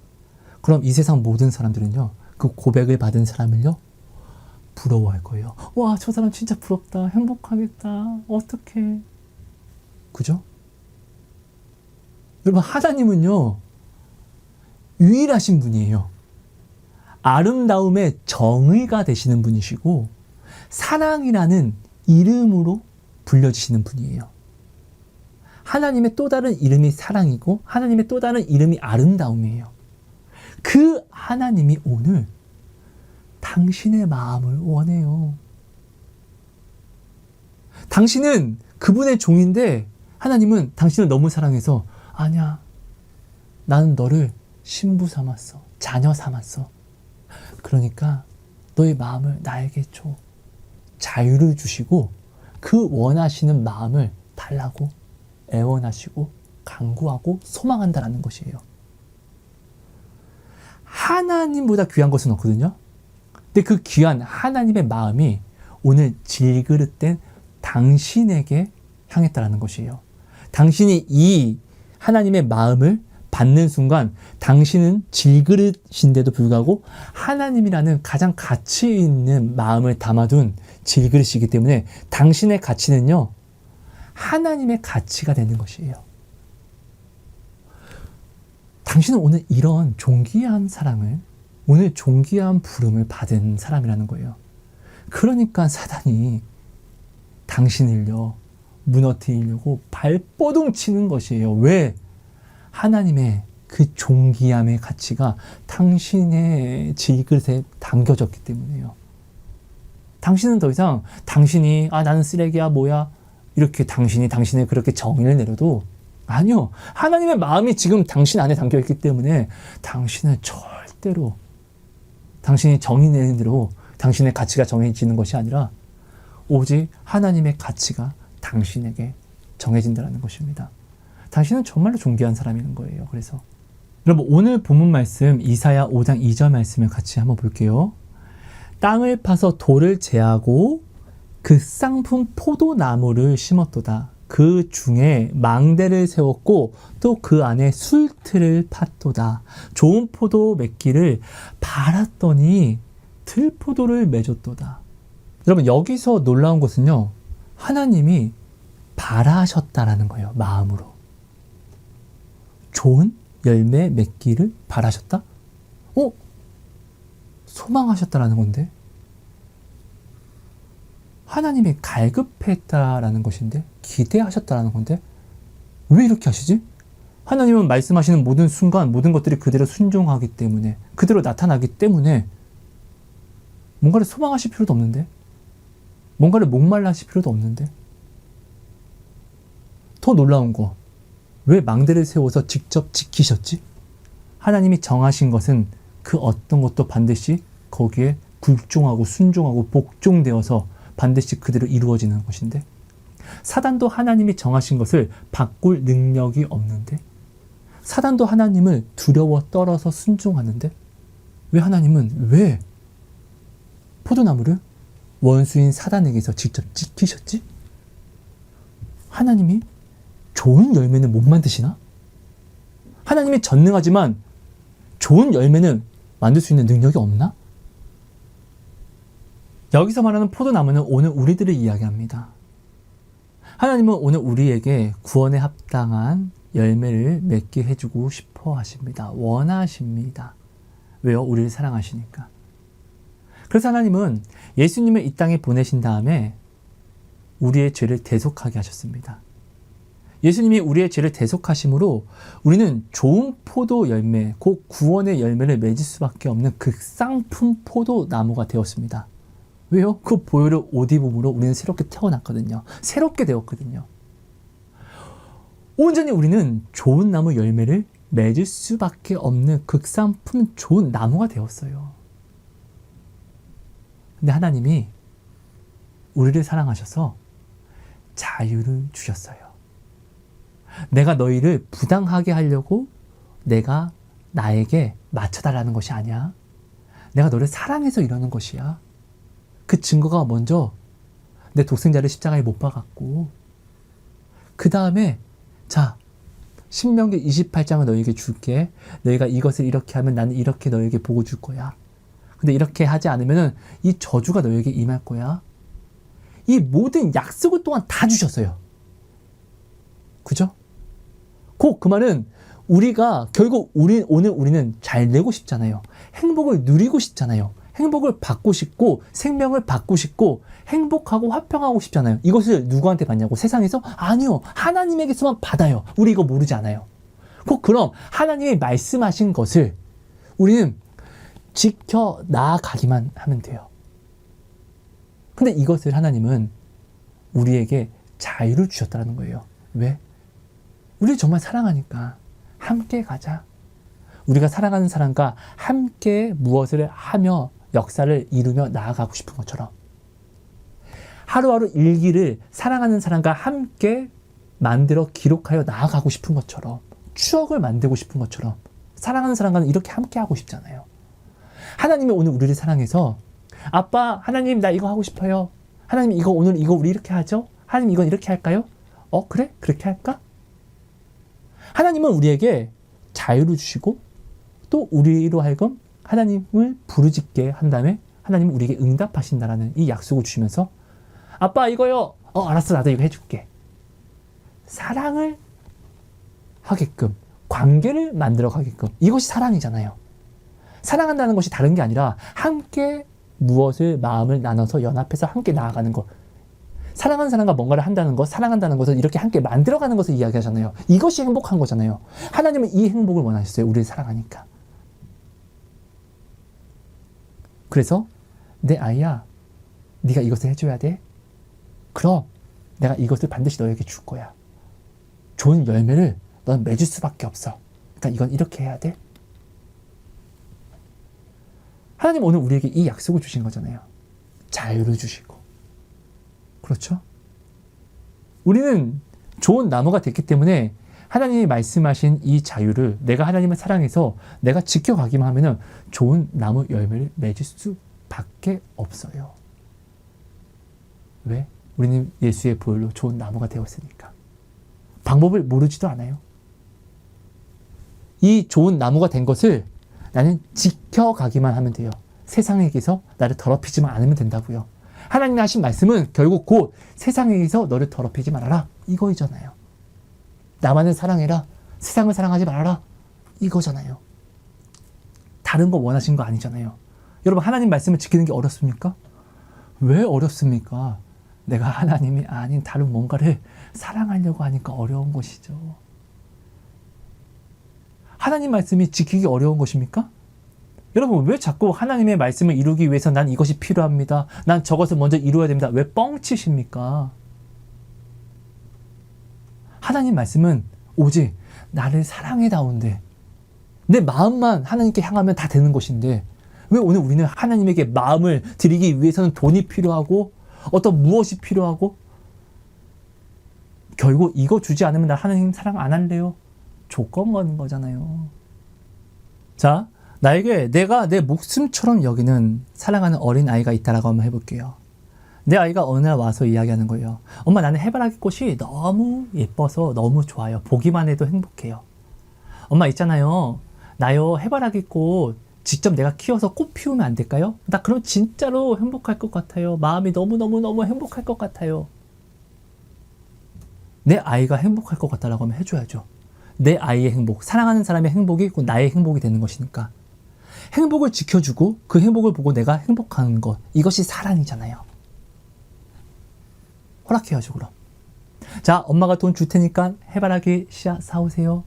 그럼 이 세상 모든 사람들은요, 그 고백을 받은 사람을요, 부러워할 거예요. 와, 저 사람 진짜 부럽다. 행복하겠다. 어떡해. 그죠? 여러분, 하나님은요, 유일하신 분이에요. 아름다움의 정의가 되시는 분이시고 사랑이라는 이름으로 불려지시는 분이에요. 하나님의 또 다른 이름이 사랑이고 하나님의 또 다른 이름이 아름다움이에요. 그 하나님이 오늘 당신의 마음을 원해요. 당신은 그분의 종인데 하나님은 당신을 너무 사랑해서 아니야, 나는 너를 신부 삼았어. 자녀 삼았어. 그러니까 너의 마음을 나에게 줘. 자유를 주시고 그 원하시는 마음을 달라고 애원하시고 간구하고 소망한다라는 것이에요. 하나님보다 귀한 것은 없거든요. 근데 그 귀한 하나님의 마음이 오늘 질그릇된 당신에게 향했다라는 것이에요. 당신이 이 하나님의 마음을 받는 순간 당신은 질그릇인데도 불구하고 하나님이라는 가장 가치 있는 마음을 담아둔 질그릇이기 때문에 당신의 가치는요, 하나님의 가치가 되는 것이에요. 당신은 오늘 이런 존귀한 사랑을, 오늘 존귀한 부름을 받은 사람이라는 거예요. 그러니까 사단이 당신을요, 무너뜨리려고 발버둥 치는 것이에요. 왜? 하나님의 그 존귀함의 가치가 당신의 질그릇에 담겨졌기 때문에요. 당신은 더 이상 당신이 나는 쓰레기야 뭐야 이렇게 당신을 그렇게 정의를 내려도 아니요. 하나님의 마음이 지금 당신 안에 담겨있기 때문에 당신은 절대로 당신이 정의 내는 대로 당신의 가치가 정해지는 것이 아니라 오직 하나님의 가치가 당신에게 정해진다는 것입니다. 당신은 정말로 존귀한 사람인 거예요. 그래서 여러분 오늘 본문 말씀 이사야 5장 2절 말씀을 같이 한번 볼게요. 땅을 파서 돌을 제하고 그 쌍품 포도나무를 심었도다. 그 중에 망대를 세웠고 또 그 안에 술틀을 팠도다. 좋은 포도 맺기를 바랐더니 들포도를 맺었도다. 여러분 여기서 놀라운 것은요, 하나님이 바라셨다라는 거예요. 마음으로. 좋은 열매 맺기를 바라셨다? 소망하셨다라는 건데, 하나님이 갈급했다라는 것인데, 기대하셨다라는 건데, 왜 이렇게 하시지? 하나님은 말씀하시는 모든 순간 모든 것들이 그대로 순종하기 때문에, 그대로 나타나기 때문에 뭔가를 소망하실 필요도 없는데, 뭔가를 목말라 하실 필요도 없는데, 더 놀라운 거, 왜 망대를 세워서 직접 지키셨지? 하나님이 정하신 것은 그 어떤 것도 반드시 거기에 굴종하고 순종하고 복종되어서 반드시 그대로 이루어지는 것인데, 사단도 하나님이 정하신 것을 바꿀 능력이 없는데, 사단도 하나님을 두려워 떨어서 순종하는데, 왜 하나님은 왜 포도나무를 원수인 사단에게서 직접 지키셨지? 하나님이 좋은 열매는 못 만드시나? 하나님이 전능하지만 좋은 열매는 만들 수 있는 능력이 없나? 여기서 말하는 포도나무는 오늘 우리들을 이야기합니다. 하나님은 오늘 우리에게 구원에 합당한 열매를 맺게 해주고 싶어 하십니다. 원하십니다. 왜요? 우리를 사랑하시니까. 그래서 하나님은 예수님을 이 땅에 보내신 다음에 우리의 죄를 대속하게 하셨습니다. 예수님이 우리의 죄를 대속하심으로 우리는 좋은 포도 열매, 곧 구원의 열매를 맺을 수밖에 없는 그 쌍품 포도나무가 되었습니다. 왜요? 그 보혈의 옷 입음으로 우리는 새롭게 태어났거든요. 새롭게 되었거든요. 온전히 우리는 좋은 나무 열매를 맺을 수밖에 없는 극상품 좋은 나무가 되었어요. 근데 하나님이 우리를 사랑하셔서 자유를 주셨어요. 내가 너희를 부당하게 하려고 내가 나에게 맞춰달라는 것이 아니야. 내가 너를 사랑해서 이러는 것이야. 그 증거가 먼저 내 독생자를 십자가에 못 박았고, 그 다음에 자, 신명기 28장을 너희에게 줄게. 너희가 이것을 이렇게 하면 나는 이렇게 너희에게 복을 줄 거야. 근데 이렇게 하지 않으면 이 저주가 너희에게 임할 거야. 이 모든 약속을 또한 다 주셨어요. 그죠? 곧 그 말은 우리가 결국 오늘 우리는 잘 되고 싶잖아요. 행복을 누리고 싶잖아요. 행복을 받고 싶고 생명을 받고 싶고 행복하고 화평하고 싶잖아요. 이것을 누구한테 받냐고? 세상에서? 아니요. 하나님에게서만 받아요. 우리 이거 모르지 않아요. 곧 그럼 하나님이 말씀하신 것을 우리는 지켜 나아가기만 하면 돼요. 근데 이것을 하나님은 우리에게 자유를 주셨다는 거예요. 왜? 우리를 정말 사랑하니까 함께 가자. 우리가 사랑하는 사람과 함께 무엇을 하며 역사를 이루며 나아가고 싶은 것처럼, 하루하루 일기를 사랑하는 사람과 함께 만들어 기록하여 나아가고 싶은 것처럼, 추억을 만들고 싶은 것처럼 사랑하는 사람과는 이렇게 함께 하고 싶잖아요. 하나님이 오늘 우리를 사랑해서 아빠, 하나님 나 이거 하고 싶어요. 하나님 이거 오늘 이거 우리 이렇게 하죠? 하나님 이건 이렇게 할까요? 그래? 그렇게 할까? 하나님은 우리에게 자유를 주시고 또 우리로 하여금 하나님을 부르짖게 한 다음에 하나님은 우리에게 응답하신다라는 이 약속을 주시면서 아빠 이거요. 알았어, 나도 이거 해줄게. 사랑을 하게끔, 관계를 만들어 가게끔. 이것이 사랑이잖아요. 사랑한다는 것이 다른 게 아니라 함께 무엇을 마음을 나눠서 연합해서 함께 나아가는 것. 사랑하는 사람과 뭔가를 한다는 것, 사랑한다는 것은 이렇게 함께 만들어가는 것을 이야기하잖아요. 이것이 행복한 거잖아요. 하나님은 이 행복을 원하셨어요. 우리를 사랑하니까. 그래서 내 아이야, 네가 이것을 해줘야 돼. 그럼 내가 이것을 반드시 너에게 줄 거야. 좋은 열매를 넌 맺을 수밖에 없어. 그러니까 이건 이렇게 해야 돼. 하나님 오늘 우리에게 이 약속을 주신 거잖아요. 자유를 주시고. 그렇죠? 우리는 좋은 나무가 됐기 때문에 하나님이 말씀하신 이 자유를 내가 하나님을 사랑해서 내가 지켜가기만 하면은 좋은 나무 열매를 맺을 수밖에 없어요. 왜? 우리는 예수의 보혈로 좋은 나무가 되었으니까. 방법을 모르지도 않아요. 이 좋은 나무가 된 것을 나는 지켜가기만 하면 돼요. 세상에게서 나를 더럽히지만 않으면 된다고요. 하나님이 하신 말씀은 결국 곧 세상에게서 너를 더럽히지 말아라. 이거이잖아요. 나만을 사랑해라. 세상을 사랑하지 말아라. 이거잖아요. 다른 거 원하신 거 아니잖아요. 여러분, 하나님 말씀을 지키는 게 어렵습니까? 왜 어렵습니까? 내가 하나님이 아닌 다른 뭔가를 사랑하려고 하니까 어려운 것이죠. 하나님 말씀이 지키기 어려운 것입니까? 여러분, 왜 자꾸 하나님의 말씀을 이루기 위해서 난 이것이 필요합니다. 난 저것을 먼저 이루어야 됩니다. 왜 뻥치십니까? 하나님 말씀은 오직 나를 사랑해다온데 내 마음만 하나님께 향하면 다 되는 것인데 왜 오늘 우리는 하나님에게 마음을 드리기 위해서는 돈이 필요하고 어떤 무엇이 필요하고 결국 이거 주지 않으면 나 하나님 사랑 안 할래요. 조건 거는 거잖아요. 자, 나에게 내가 내 목숨처럼 여기는 사랑하는 어린 아이가 있다라고 한번 해볼게요. 내 아이가 어느 날 와서 이야기하는 거예요. 엄마, 나는 해바라기 꽃이 너무 예뻐서 너무 좋아요. 보기만 해도 행복해요. 엄마 있잖아요. 나요 해바라기 꽃 직접 내가 키워서 꽃 피우면 안 될까요? 나 그럼 진짜로 행복할 것 같아요. 마음이 너무너무너무 행복할 것 같아요. 내 아이가 행복할 것 같다라고 하면 해줘야죠. 내 아이의 행복, 사랑하는 사람의 행복이 곧 나의 행복이 되는 것이니까. 행복을 지켜주고 그 행복을 보고 내가 행복한 것, 이것이 사랑이잖아요. 허락해야죠, 그럼. 자, 엄마가 돈 줄 테니까 해바라기 씨앗 사오세요.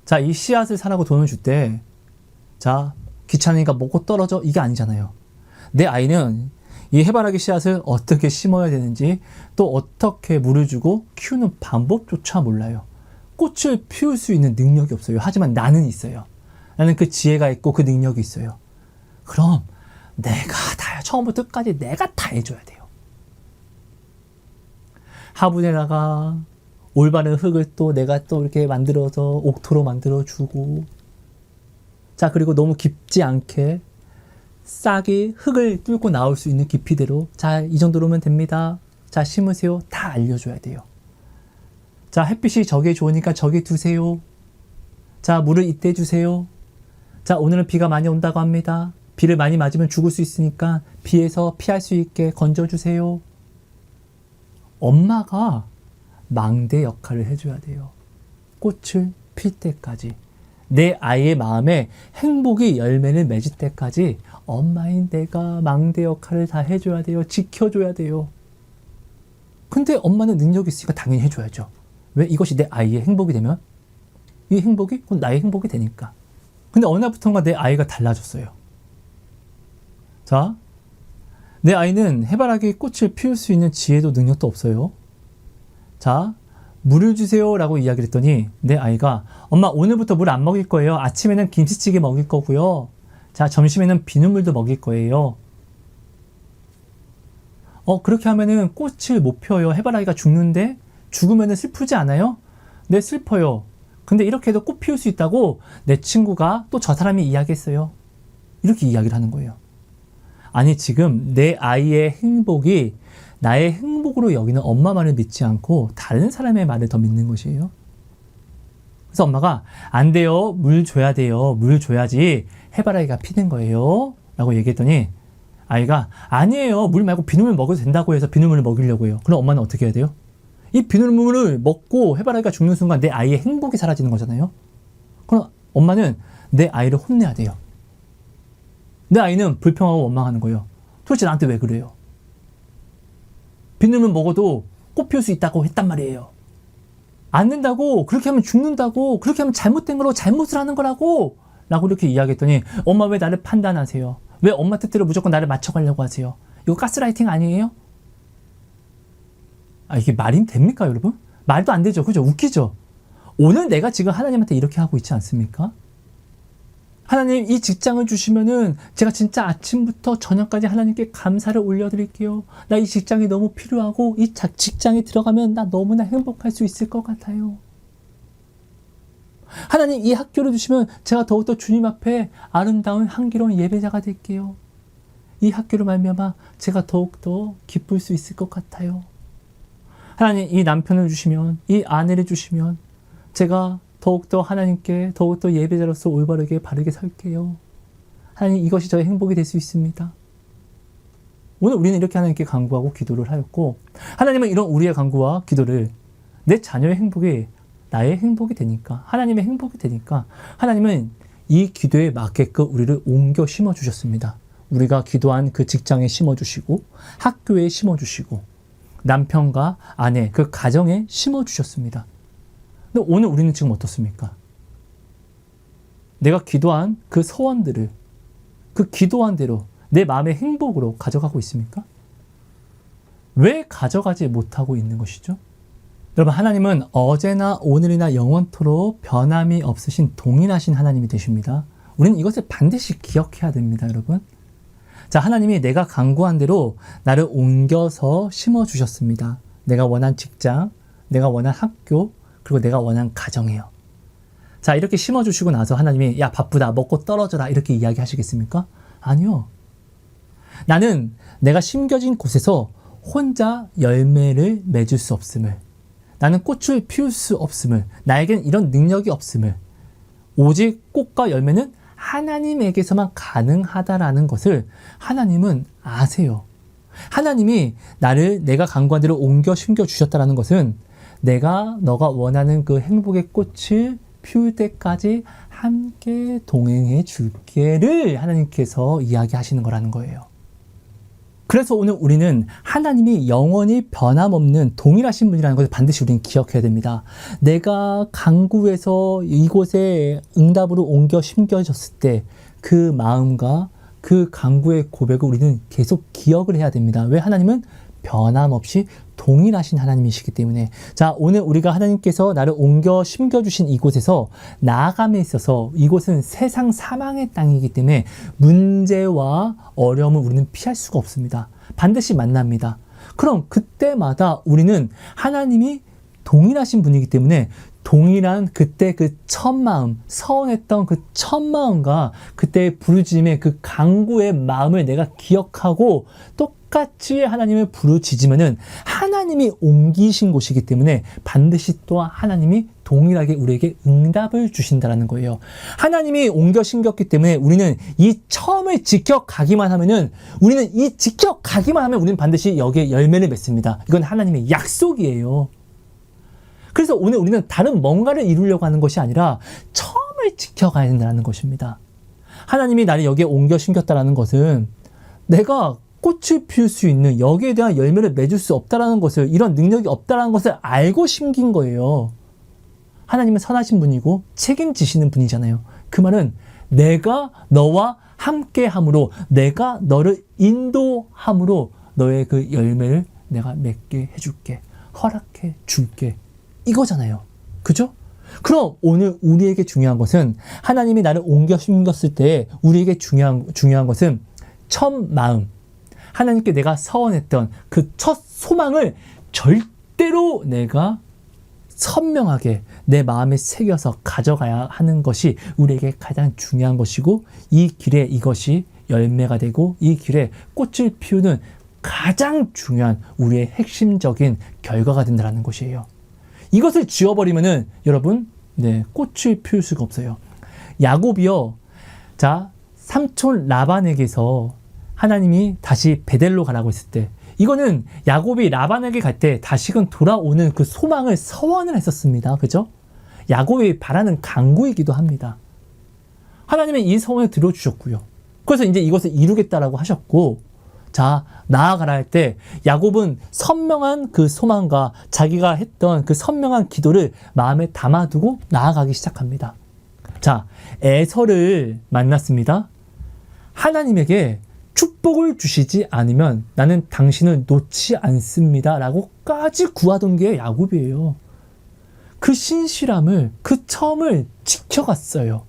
자, 이 씨앗을 사라고 돈을 줄 때, 자, 귀찮으니까 먹고 떨어져, 이게 아니잖아요. 내 아이는 이 해바라기 씨앗을 어떻게 심어야 되는지, 또 어떻게 물을 주고 키우는 방법조차 몰라요. 꽃을 피울 수 있는 능력이 없어요. 하지만 나는 있어요. 나는 그 지혜가 있고 그 능력이 있어요. 그럼 내가 다, 처음부터 끝까지 내가 다 해줘야 돼요. 화분에다가 올바른 흙을 또 내가 또 이렇게 만들어서 옥토로 만들어주고, 자, 그리고 너무 깊지 않게 싹이 흙을 뚫고 나올 수 있는 깊이대로, 자, 이 정도로면 됩니다. 자, 심으세요. 다 알려줘야 돼요. 자, 햇빛이 저기에 좋으니까 저기 두세요. 자, 물을 이때 주세요. 자, 오늘은 비가 많이 온다고 합니다. 비를 많이 맞으면 죽을 수 있으니까 비에서 피할 수 있게 건져주세요. 엄마가 망대 역할을 해줘야 돼요. 꽃을 필 때까지. 내 아이의 마음에 행복이 열매를 맺을 때까지 엄마인 내가 망대 역할을 다 해줘야 돼요. 지켜줘야 돼요. 근데 엄마는 능력이 있으니까 당연히 해줘야죠. 왜? 이것이 내 아이의 행복이 되면 이 행복이 곧 나의 행복이 되니까. 근데 어느 날부터인가 내 아이가 달라졌어요. 자, 내 아이는 해바라기 꽃을 피울 수 있는 지혜도 능력도 없어요. 자, 물을 주세요 라고 이야기를 했더니 내 아이가 엄마 오늘부터 물 안 먹일 거예요. 아침에는 김치찌개 먹일 거고요. 자, 점심에는 비눗물도 먹일 거예요. 그렇게 하면은 꽃을 못 펴요. 해바라기가 죽는데 죽으면은 슬프지 않아요? 네, 슬퍼요. 근데 이렇게 해도 꽃 피울 수 있다고 내 친구가 또 저 사람이 이야기했어요. 이렇게 이야기를 하는 거예요. 아니, 지금 내 아이의 행복이 나의 행복으로 여기는 엄마 말을 믿지 않고 다른 사람의 말을 더 믿는 것이에요. 그래서 엄마가 안 돼요. 물 줘야 돼요. 물 줘야지 해바라기가 피는 거예요. 라고 얘기했더니 아이가 아니에요. 물 말고 비눗물 먹어도 된다고 해서 비눗물을 먹이려고 해요. 그럼 엄마는 어떻게 해야 돼요? 이 비눗물을 먹고 해바라기가 죽는 순간 내 아이의 행복이 사라지는 거잖아요. 그럼 엄마는 내 아이를 혼내야 돼요. 내 아이는 불평하고 원망하는 거예요. 도대체 나한테 왜 그래요? 비눗물 먹어도 꽃 피울 수 있다고 했단 말이에요. 안 된다고, 그렇게 하면 죽는다고, 그렇게 하면 잘못된 거라고, 잘못을 하는 거라고 라고 이렇게 이야기했더니 엄마 왜 나를 판단하세요? 왜 엄마 뜻대로 무조건 나를 맞춰가려고 하세요? 이거 가스라이팅 아니에요? 이게 말이 됩니까, 여러분? 말도 안 되죠. 그죠? 웃기죠? 오늘 내가 지금 하나님한테 이렇게 하고 있지 않습니까? 하나님, 이 직장을 주시면은 제가 진짜 아침부터 저녁까지 하나님께 감사를 올려드릴게요. 나 이 직장이 너무 필요하고 이 직장에 들어가면 나 너무나 행복할 수 있을 것 같아요. 하나님, 이 학교를 주시면 제가 더욱더 주님 앞에 아름다운 향기로운 예배자가 될게요. 이 학교를 말미암아 제가 더욱더 기쁠 수 있을 것 같아요. 하나님, 이 남편을 주시면, 이 아내를 주시면 제가 더욱더 하나님께 더욱더 예배자로서 올바르게 바르게 살게요. 하나님, 이것이 저의 행복이 될 수 있습니다. 오늘 우리는 이렇게 하나님께 간구하고 기도를 하였고, 하나님은 이런 우리의 간구와 기도를 내 자녀의 행복이 나의 행복이 되니까, 하나님의 행복이 되니까 하나님은 이 기도에 맞게끔 우리를 옮겨 심어주셨습니다. 우리가 기도한 그 직장에 심어주시고, 학교에 심어주시고, 남편과 아내 그 가정에 심어주셨습니다. 근데 오늘 우리는 지금 어떻습니까? 내가 기도한 그 소원들을 그 기도한 대로 내 마음의 행복으로 가져가고 있습니까? 왜 가져가지 못하고 있는 것이죠? 여러분, 하나님은 어제나 오늘이나 영원토록 변함이 없으신 동일하신 하나님이 되십니다. 우리는 이것을 반드시 기억해야 됩니다, 여러분. 자, 하나님이 내가 간구한 대로 나를 옮겨서 심어주셨습니다. 내가 원한 직장, 내가 원한 학교, 그리고 내가 원한 가정이에요. 자, 이렇게 심어주시고 나서 하나님이 야, 바쁘다, 먹고 떨어져라 이렇게 이야기하시겠습니까? 아니요. 나는 내가 심겨진 곳에서 혼자 열매를 맺을 수 없음을, 나는 꽃을 피울 수 없음을, 나에겐 이런 능력이 없음을, 오직 꽃과 열매는 하나님에게서만 가능하다라는 것을 하나님은 아세요. 하나님이 나를 내가 간구한 대로 옮겨 심겨 주셨다라는 것은 너가 원하는 그 행복의 꽃을 피울 때까지 함께 동행해 줄게를 하나님께서 이야기하시는 거라는 거예요. 그래서 오늘 우리는 하나님이 영원히 변함없는 동일하신 분이라는 것을 반드시 우리는 기억해야 됩니다. 내가 간구해서 이곳에 응답으로 옮겨 심겨졌을 때 그 마음과 그 간구의 고백을 우리는 계속 기억을 해야 됩니다. 왜? 하나님은 변함없이 동일하신 하나님이시기 때문에. 자, 오늘 우리가 하나님께서 나를 옮겨 심겨주신 이곳에서 나아감에 있어서 이곳은 세상 사망의 땅이기 때문에 문제와 어려움을 우리는 피할 수가 없습니다. 반드시 만납니다. 그럼 그때마다 우리는 하나님이 동일하신 분이기 때문에 동일한 그때 그 첫 마음, 서운했던 그 첫 마음과 그때의 부르짖음의 그 간구의 마음을 내가 기억하고 똑같이 하나님을 부르짖으면은 하나님이 옮기신 곳이기 때문에 반드시 또 하나님이 동일하게 우리에게 응답을 주신다는 거예요. 하나님이 옮겨 심겼기 때문에 우리는 이 처음을 지켜가기만 하면은 우리는 반드시 여기에 열매를 맺습니다. 이건 하나님의 약속이에요. 그래서 오늘 우리는 다른 뭔가를 이루려고 하는 것이 아니라 처음을 지켜가야 된다는 것입니다. 하나님이 나를 여기에 옮겨 심겼다는 것은 내가 꽃을 피울 수 있는, 여기에 대한 열매를 맺을 수 없다는 것을, 이런 능력이 없다는 것을 알고 심긴 거예요. 하나님은 선하신 분이고 책임지시는 분이잖아요. 그 말은 내가 너와 함께함으로, 내가 너를 인도함으로 너의 그 열매를 내가 맺게 해줄게, 허락해 줄게, 이거잖아요. 그죠? 그럼 오늘 우리에게 중요한 것은 하나님이 나를 옮겨 심겼을 때 우리에게 중요한 것은 첫 마음, 하나님께 내가 서원했던 그 첫 소망을 절대로 내가 선명하게 내 마음에 새겨서 가져가야 하는 것이 우리에게 가장 중요한 것이고, 이 길에 이것이 열매가 되고 이 길에 꽃을 피우는 가장 중요한 우리의 핵심적인 결과가 된다는 것이에요. 이것을 지워버리면은 여러분, 꽃을 피울 수가 없어요. 야곱이요, 자, 삼촌 라반에게서 하나님이 다시 베델로 가라고 했을 때, 이거는 야곱이 라반에게 갈 때 다시금 돌아오는 그 소망을 서원을 했었습니다. 그죠? 야곱이 바라는 간구이기도 합니다. 하나님은 이 소원을 들어주셨고요. 그래서 이제 이것을 이루겠다라고 하셨고, 자, 나아가라 할 때 야곱은 선명한 그 소망과 자기가 했던 그 선명한 기도를 마음에 담아두고 나아가기 시작합니다. 자, 에서를 만났습니다. 하나님에게 축복을 주시지 않으면 나는 당신을 놓지 않습니다 라고까지 구하던 게 야곱이에요. 그 신실함을, 그 처음을 지켜갔어요.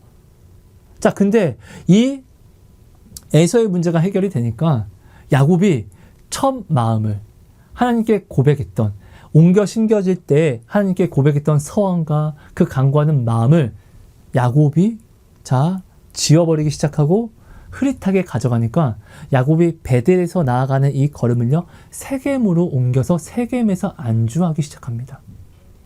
자, 근데 이 에서의 문제가 해결이 되니까 야곱이 첫 마음을 하나님께 고백했던, 옮겨 심겨질 때 하나님께 고백했던 서원과 그 간구하는 마음을 야곱이 지워버리기 시작하고 흐릿하게 가져가니까 야곱이 베델에서 나아가는 이 걸음을요, 세겜으로 옮겨서 세겜에서 안주하기 시작합니다.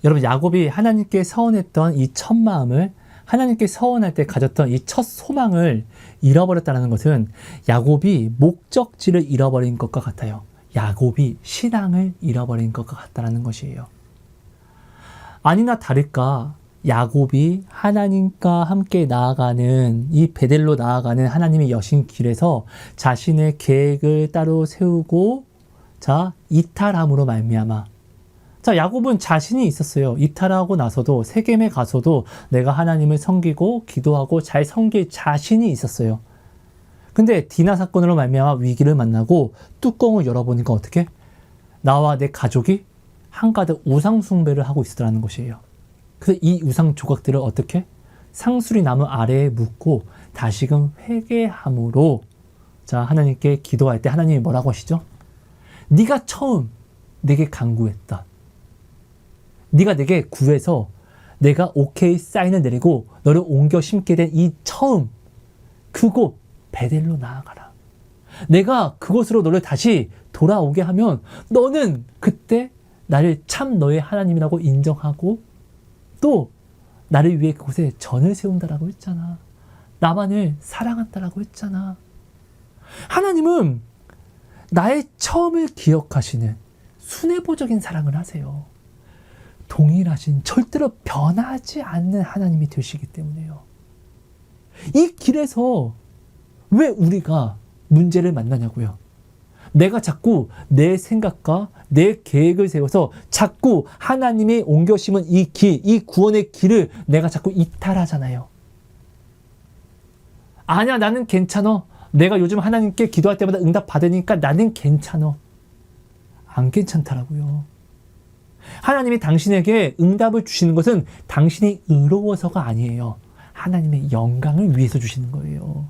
여러분, 야곱이 하나님께 서원했던 이 첫 마음을, 하나님께 서원할 때 가졌던 이 첫 소망을 잃어버렸다는 것은 야곱이 목적지를 잃어버린 것과 같아요. 야곱이 신앙을 잃어버린 것과 같다는 것이에요. 아니나 다를까 야곱이 하나님과 함께 나아가는, 이 베델로 나아가는 하나님의 여신 길에서 자신의 계획을 따로 세우고 이탈함으로 말미암아, 야곱은 자신이 있었어요. 이탈하고 나서도, 세겜에 가서도 내가 하나님을 섬기고 기도하고 잘 섬길 자신이 있었어요. 근데 디나 사건으로 말미암아 위기를 만나고 뚜껑을 열어보니까 어떻게? 나와 내 가족이 한가득 우상 숭배를 하고 있었다는 것이에요. 그래서 이 우상 조각들을 어떻게? 상수리 나무 아래에 묻고 다시금 회개함으로, 하나님께 기도할 때 하나님이 뭐라고 하시죠? 네가 처음 내게 간구했다. 네가 내게 구해서 내가 오케이 사인을 내리고 너를 옮겨 심게 된 이 처음, 그곳 베델로 나아가라. 내가 그곳으로 너를 다시 돌아오게 하면 너는 그때 나를 참 너의 하나님이라고 인정하고 또 나를 위해 그곳에 전을 세운다라고 했잖아. 나만을 사랑한다라고 했잖아. 하나님은 나의 처음을 기억하시는 순애보적인 사랑을 하세요. 동일하신, 절대로 변하지 않는 하나님이 되시기 때문에요. 이 길에서 왜 우리가 문제를 만나냐고요. 내가 자꾸 내 생각과 내 계획을 세워서 자꾸 하나님이 옮겨 심은 이 길, 이 구원의 길을 내가 자꾸 이탈하잖아요. 아니야, 나는 괜찮아. 내가 요즘 하나님께 기도할 때마다 응답 받으니까 나는 괜찮아. 안 괜찮다라고요. 하나님이 당신에게 응답을 주시는 것은 당신이 의로워서가 아니에요. 하나님의 영광을 위해서 주시는 거예요.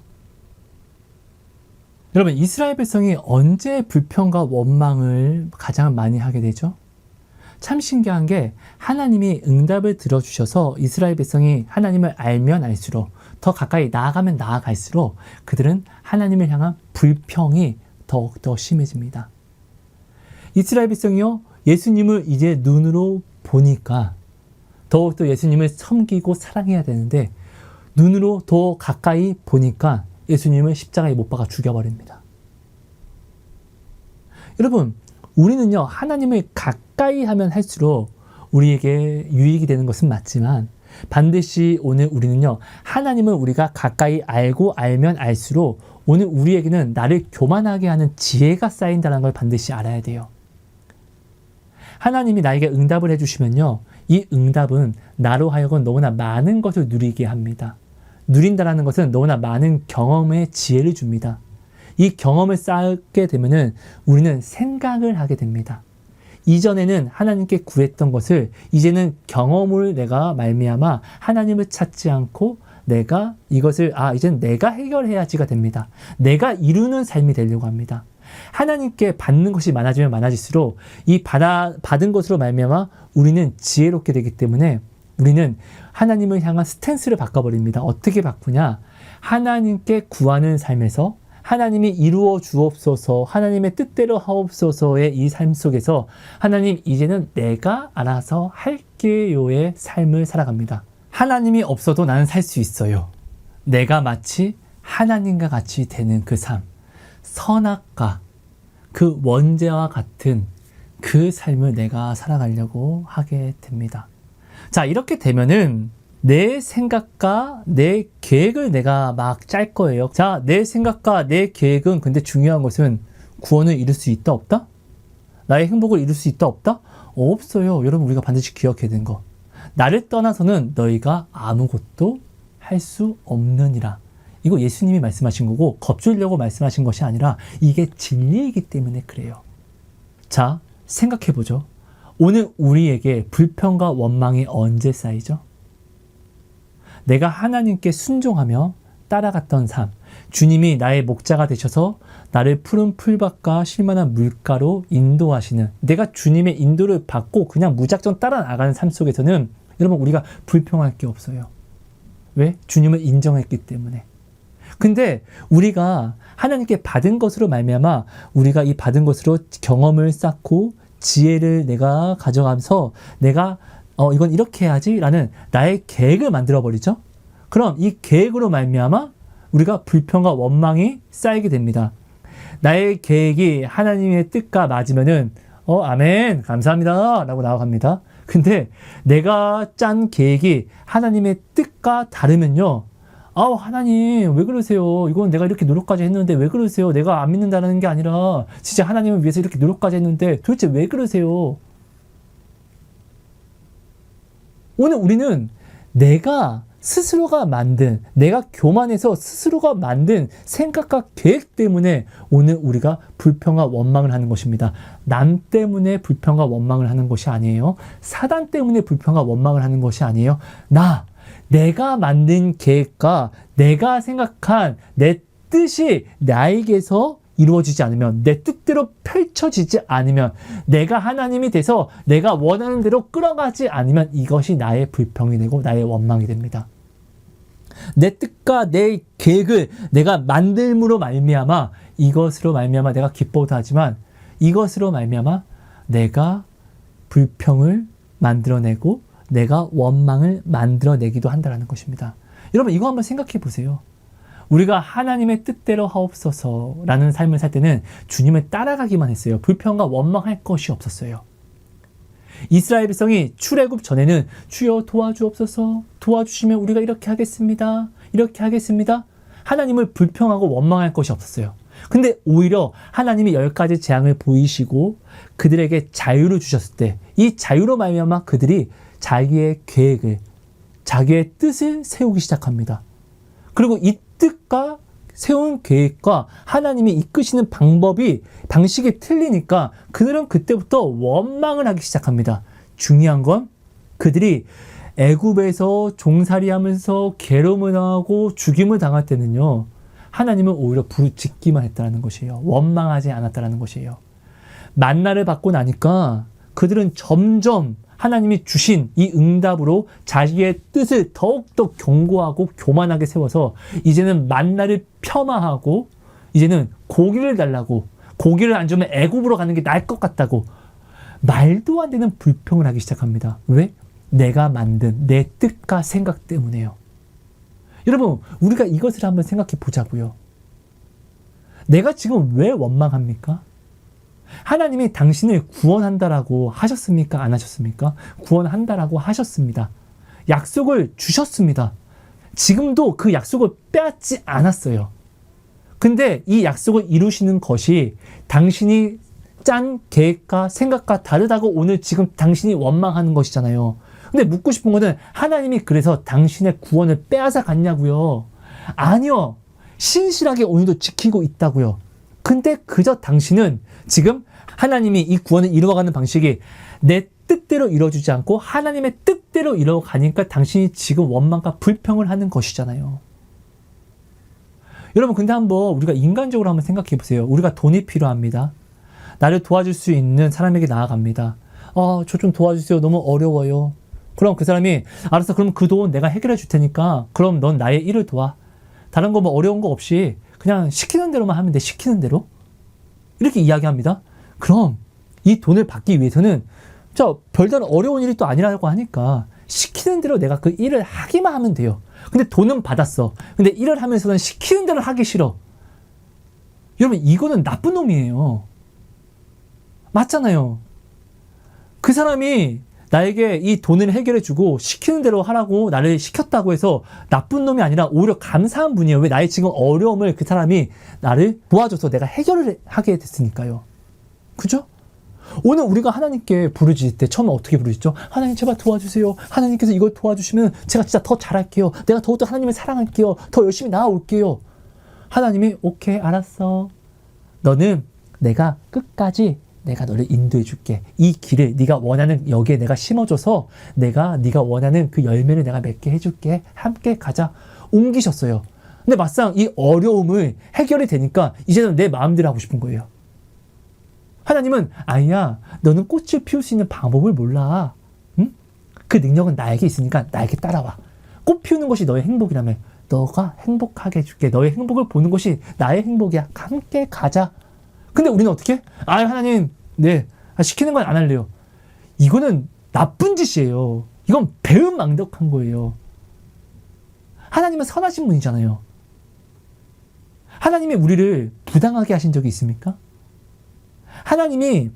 여러분, 이스라엘 백성이 언제 불평과 원망을 가장 많이 하게 되죠? 참 신기한 게 하나님이 응답을 들어주셔서 이스라엘 백성이 하나님을 알면 알수록, 더 가까이 나아가면 나아갈수록 그들은 하나님을 향한 불평이 더욱더 심해집니다. 이스라엘 백성이요, 예수님을 이제 눈으로 보니까 더욱더 예수님을 섬기고 사랑해야 되는데 눈으로 더 가까이 보니까 예수님을 십자가에 못 박아 죽여버립니다. 여러분, 우리는요, 하나님을 가까이 하면 할수록 우리에게 유익이 되는 것은 맞지만 반드시 오늘 우리는요, 하나님을 우리가 가까이 알고 알면 알수록 오늘 우리에게는 나를 교만하게 하는 지혜가 쌓인다는 걸 반드시 알아야 돼요. 하나님이 나에게 응답을 해주시면요, 이 응답은 나로 하여금 너무나 많은 것을 누리게 합니다. 누린다는 것은 너무나 많은 경험의 지혜를 줍니다. 이 경험을 쌓게 되면은 우리는 생각을 하게 됩니다. 이전에는 하나님께 구했던 것을 이제는 경험을 내가 말미암아 하나님을 찾지 않고 내가 이것을 이제는 내가 해결해야지가 됩니다. 내가 이루는 삶이 되려고 합니다. 하나님께 받는 것이 많아지면 많아질수록 이 받은 것으로 말미암아 우리는 지혜롭게 되기 때문에 우리는 하나님을 향한 스탠스를 바꿔버립니다. 어떻게 바꾸냐? 하나님께 구하는 삶에서 하나님이 이루어 주옵소서, 하나님의 뜻대로 하옵소서의 이 삶 속에서 하나님 이제는 내가 알아서 할게요의 삶을 살아갑니다. 하나님이 없어도 나는 살 수 있어요. 내가 마치 하나님과 같이 되는 그 삶, 선악과 그 원죄와 같은 그 삶을 내가 살아가려고 하게 됩니다. 자, 이렇게 되면은 내 생각과 내 계획을 내가 막 짤 거예요. 자, 내 생각과 내 계획은 근데 중요한 것은 구원을 이룰 수 있다 없다? 나의 행복을 이룰 수 있다 없다? 없어요. 여러분 우리가 반드시 기억해야 되는 거. 나를 떠나서는 너희가 아무것도 할 수 없느니라. 이거 예수님이 말씀하신 거고 겁주려고 말씀하신 것이 아니라 이게 진리이기 때문에 그래요. 자, 생각해보죠. 오늘 우리에게 불평과 원망이 언제 쌓이죠? 내가 하나님께 순종하며 따라갔던 삶, 주님이 나의 목자가 되셔서 나를 푸른 풀밭과 쉴만한 물가로 인도하시는, 내가 주님의 인도를 받고 그냥 무작정 따라 나가는 삶 속에서는 여러분 우리가 불평할 게 없어요. 왜? 주님을 인정했기 때문에. 근데 우리가 하나님께 받은 것으로 말미암아 우리가 이 받은 것으로 경험을 쌓고 지혜를 내가 가져가면서 내가 이건 이렇게 해야지 라는 나의 계획을 만들어 버리죠. 그럼 이 계획으로 말미암아 우리가 불평과 원망이 쌓이게 됩니다. 나의 계획이 하나님의 뜻과 맞으면은 아멘 감사합니다 라고 나아갑니다. 근데 내가 짠 계획이 하나님의 뜻과 다르면요, 하나님 왜 그러세요? 이건 내가 이렇게 노력까지 했는데 왜 그러세요? 내가 안 믿는다는 게 아니라 진짜 하나님을 위해서 이렇게 노력까지 했는데 도대체 왜 그러세요? 오늘 우리는 내가 스스로가 만든, 내가 교만해서 스스로가 만든 생각과 계획 때문에 오늘 우리가 불평과 원망을 하는 것입니다. 남 때문에 불평과 원망을 하는 것이 아니에요. 사단 때문에 불평과 원망을 하는 것이 아니에요. 내가 만든 계획과 내가 생각한 내 뜻이 나에게서 이루어지지 않으면, 내 뜻대로 펼쳐지지 않으면, 내가 하나님이 돼서 내가 원하는 대로 끌어가지 않으면 이것이 나의 불평이 되고 나의 원망이 됩니다. 내 뜻과 내 계획을 내가 만들므로 말미암아 이것으로 말미암아 내가 기뻐도 하지만 이것으로 말미암아 내가 불평을 만들어내고 내가 원망을 만들어내기도 한다는 것입니다. 여러분 이거 한번 생각해 보세요. 우리가 하나님의 뜻대로 하옵소서라는 삶을 살 때는 주님을 따라가기만 했어요. 불평과 원망할 것이 없었어요. 이스라엘 백성이 출애굽 전에는 주여 도와주옵소서, 도와주시면 우리가 이렇게 하겠습니다. 이렇게 하겠습니다. 하나님을 불평하고 원망할 것이 없었어요. 근데 오히려 하나님이 10가지 재앙을 보이시고 그들에게 자유를 주셨을 때 이 자유로 말미암아 그들이 자기의 계획을, 자기의 뜻을 세우기 시작합니다. 그리고 이 뜻과 세운 계획과 하나님이 이끄시는 방식이 틀리니까 그들은 그때부터 원망을 하기 시작합니다. 중요한 건 그들이 애굽에서 종살이하면서 괴로움을 당하고 죽임을 당할 때는요, 하나님은 오히려 부르짖기만 했다는 것이에요. 원망하지 않았다는 것이에요. 만나를 받고 나니까 그들은 점점 하나님이 주신 이 응답으로 자기의 뜻을 더욱더 견고하고 교만하게 세워서 이제는 만나를 폄하하고 이제는 고기를 달라고, 고기를 안 주면 애굽으로 가는 게 나을 것 같다고 말도 안 되는 불평을 하기 시작합니다. 왜? 내가 만든 내 뜻과 생각 때문에요. 여러분 우리가 이것을 한번 생각해 보자고요. 내가 지금 왜 원망합니까? 하나님이 당신을 구원한다라고 하셨습니까? 안 하셨습니까? 구원한다라고 하셨습니다. 약속을 주셨습니다. 지금도 그 약속을 빼앗지 않았어요. 근데 이 약속을 이루시는 것이 당신이 짠 계획과 생각과 다르다고 오늘 지금 당신이 원망하는 것이잖아요. 근데 묻고 싶은 거는 하나님이 그래서 당신의 구원을 빼앗아 갔냐고요. 아니요. 신실하게 오늘도 지키고 있다고요. 근데 그저 당신은 지금 하나님이 이 구원을 이루어가는 방식이 내 뜻대로 이루어지지 않고 하나님의 뜻대로 이루어가니까 당신이 지금 원망과 불평을 하는 것이잖아요. 여러분, 근데 한번 우리가 인간적으로 한번 생각해 보세요. 우리가 돈이 필요합니다. 나를 도와줄 수 있는 사람에게 나아갑니다. 저 좀 도와주세요. 너무 어려워요. 그럼 그 사람이 알았어. 그럼 그 돈 내가 해결해 줄 테니까 그럼 넌 나의 일을 도와. 다른 거 뭐 어려운 거 없이 그냥 시키는 대로만 하면 돼. 시키는 대로. 이렇게 이야기합니다. 그럼 이 돈을 받기 위해서는 별다른 어려운 일이 또 아니라고 하니까 시키는 대로 내가 그 일을 하기만 하면 돼요. 근데 돈은 받았어. 근데 일을 하면서는 시키는 대로 하기 싫어. 여러분, 이거는 나쁜 놈이에요. 맞잖아요. 그 사람이 나에게 이 돈을 해결해주고 시키는 대로 하라고 나를 시켰다고 해서 나쁜 놈이 아니라 오히려 감사한 분이에요. 왜? 나의 지금 어려움을 그 사람이 나를 도와줘서 내가 해결을 하게 됐으니까요. 그죠? 오늘 우리가 하나님께 부르짖을 때 처음에 어떻게 부르짖죠? 하나님 제발 도와주세요. 하나님께서 이걸 도와주시면 제가 진짜 더 잘할게요. 내가 더욱더 하나님을 사랑할게요. 더 열심히 나아올게요. 하나님이 오케이, 알았어. 너는 내가 끝까지 내가 너를 인도해 줄게. 이 길을 네가 원하는 여기에 내가 심어줘서 내가 네가 원하는 그 열매를 내가 맺게 해줄게. 함께 가자. 옮기셨어요. 근데 막상 이 어려움을 해결이 되니까 이제는 내 마음대로 하고 싶은 거예요. 하나님은 아니야, 너는 꽃을 피울 수 있는 방법을 몰라. 응? 그 능력은 나에게 있으니까 나에게 따라와. 꽃 피우는 것이 너의 행복이라면 너가 행복하게 해줄게. 너의 행복을 보는 것이 나의 행복이야. 함께 가자. 근데 우리는 어떻게? 하나님, 네, 시키는 건 안 할래요. 이거는 나쁜 짓이에요. 이건 배은망덕한 거예요. 하나님은 선하신 분이잖아요. 하나님이 우리를 부당하게 하신 적이 있습니까? 하나님이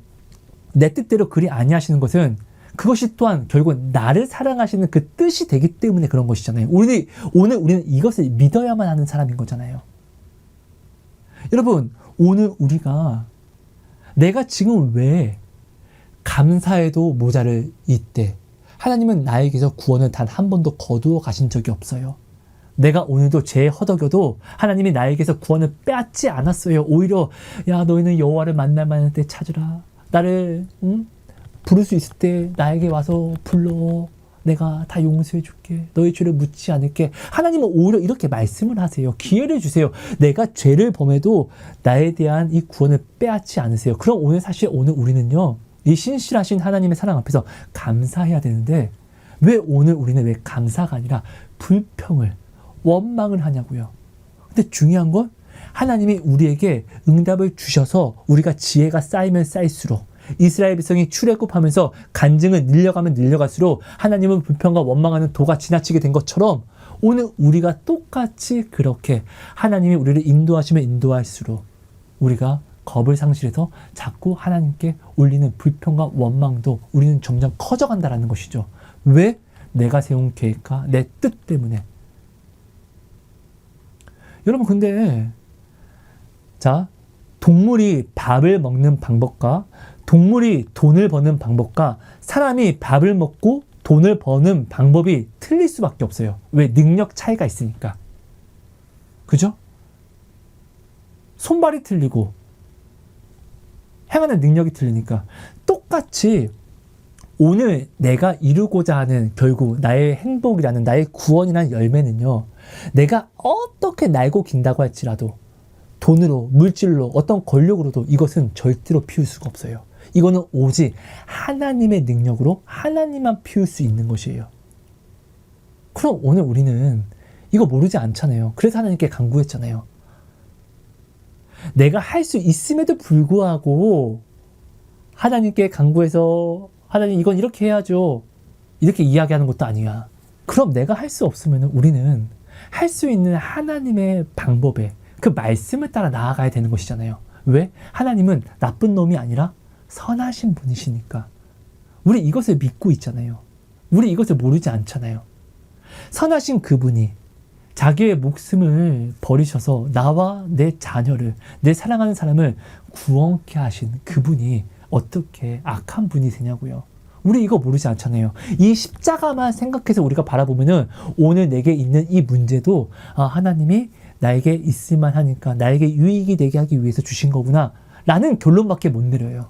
내 뜻대로 그리 아니하시는 것은 그것이 또한 결국 나를 사랑하시는 그 뜻이 되기 때문에 그런 것이잖아요. 오늘 우리는 이것을 믿어야만 하는 사람인 거잖아요. 여러분, 오늘 우리가 내가 지금 왜 감사해도 모자를 이때 하나님은 나에게서 구원을 단 한 번도 거두어 가신 적이 없어요. 내가 오늘도 죄에 허덕여도 하나님이 나에게서 구원을 빼앗지 않았어요. 오히려 야, 너희는 여호와를 만날 만할 때 찾으라. 나를 부를 수 있을 때 나에게 와서 불러. 내가 다 용서해 줄게. 너의 죄를 묻지 않을게. 하나님은 오히려 이렇게 말씀을 하세요. 기회를 주세요. 내가 죄를 범해도 나에 대한 이 구원을 빼앗지 않으세요. 그럼 오늘 우리는요, 이 신실하신 하나님의 사랑 앞에서 감사해야 되는데 왜 오늘 우리는 왜 감사가 아니라 불평을, 원망을 하냐고요. 근데 중요한 건 하나님이 우리에게 응답을 주셔서 우리가 지혜가 쌓이면 쌓일수록 이스라엘 백성이 출애굽하면서 간증을 늘려가면 늘려갈수록 하나님은 불평과 원망하는 도가 지나치게 된 것처럼 오늘 우리가 똑같이 그렇게 하나님이 우리를 인도하시면 인도할수록 우리가 겁을 상실해서 자꾸 하나님께 올리는 불평과 원망도 우리는 점점 커져간다는 것이죠. 왜? 내가 세운 계획과 내 뜻 때문에. 여러분, 근데 동물이 밥을 먹는 방법과 동물이 돈을 버는 방법과 사람이 밥을 먹고 돈을 버는 방법이 틀릴 수밖에 없어요. 왜? 능력 차이가 있으니까. 그죠? 손발이 틀리고 행하는 능력이 틀리니까. 똑같이 오늘 내가 이루고자 하는 결국 나의 행복이라는, 나의 구원이라는 열매는요, 내가 어떻게 날고 긴다고 할지라도 돈으로, 물질로, 어떤 권력으로도 이것은 절대로 피울 수가 없어요. 이거는 오직 하나님의 능력으로 하나님만 피울 수 있는 것이에요. 그럼 오늘 우리는 이거 모르지 않잖아요. 그래서 하나님께 간구했잖아요. 내가 할 수 있음에도 불구하고 하나님께 간구해서 하나님 이건 이렇게 해야죠, 이렇게 이야기하는 것도 아니야. 그럼 내가 할 수 없으면 우리는 할 수 있는 하나님의 방법에 그 말씀을 따라 나아가야 되는 것이잖아요. 왜? 하나님은 나쁜 놈이 아니라 선하신 분이시니까. 우리 이것을 믿고 있잖아요. 우리 이것을 모르지 않잖아요. 선하신 그분이 자기의 목숨을 버리셔서 나와 내 자녀를, 내 사랑하는 사람을 구원케 하신 그분이 어떻게 악한 분이 되냐고요. 우리 이거 모르지 않잖아요. 이 십자가만 생각해서 우리가 바라보면은 오늘 내게 있는 이 문제도 하나님이 나에게 있을만 하니까 나에게 유익이 되게 하기 위해서 주신 거구나 라는 결론밖에 못 내려요.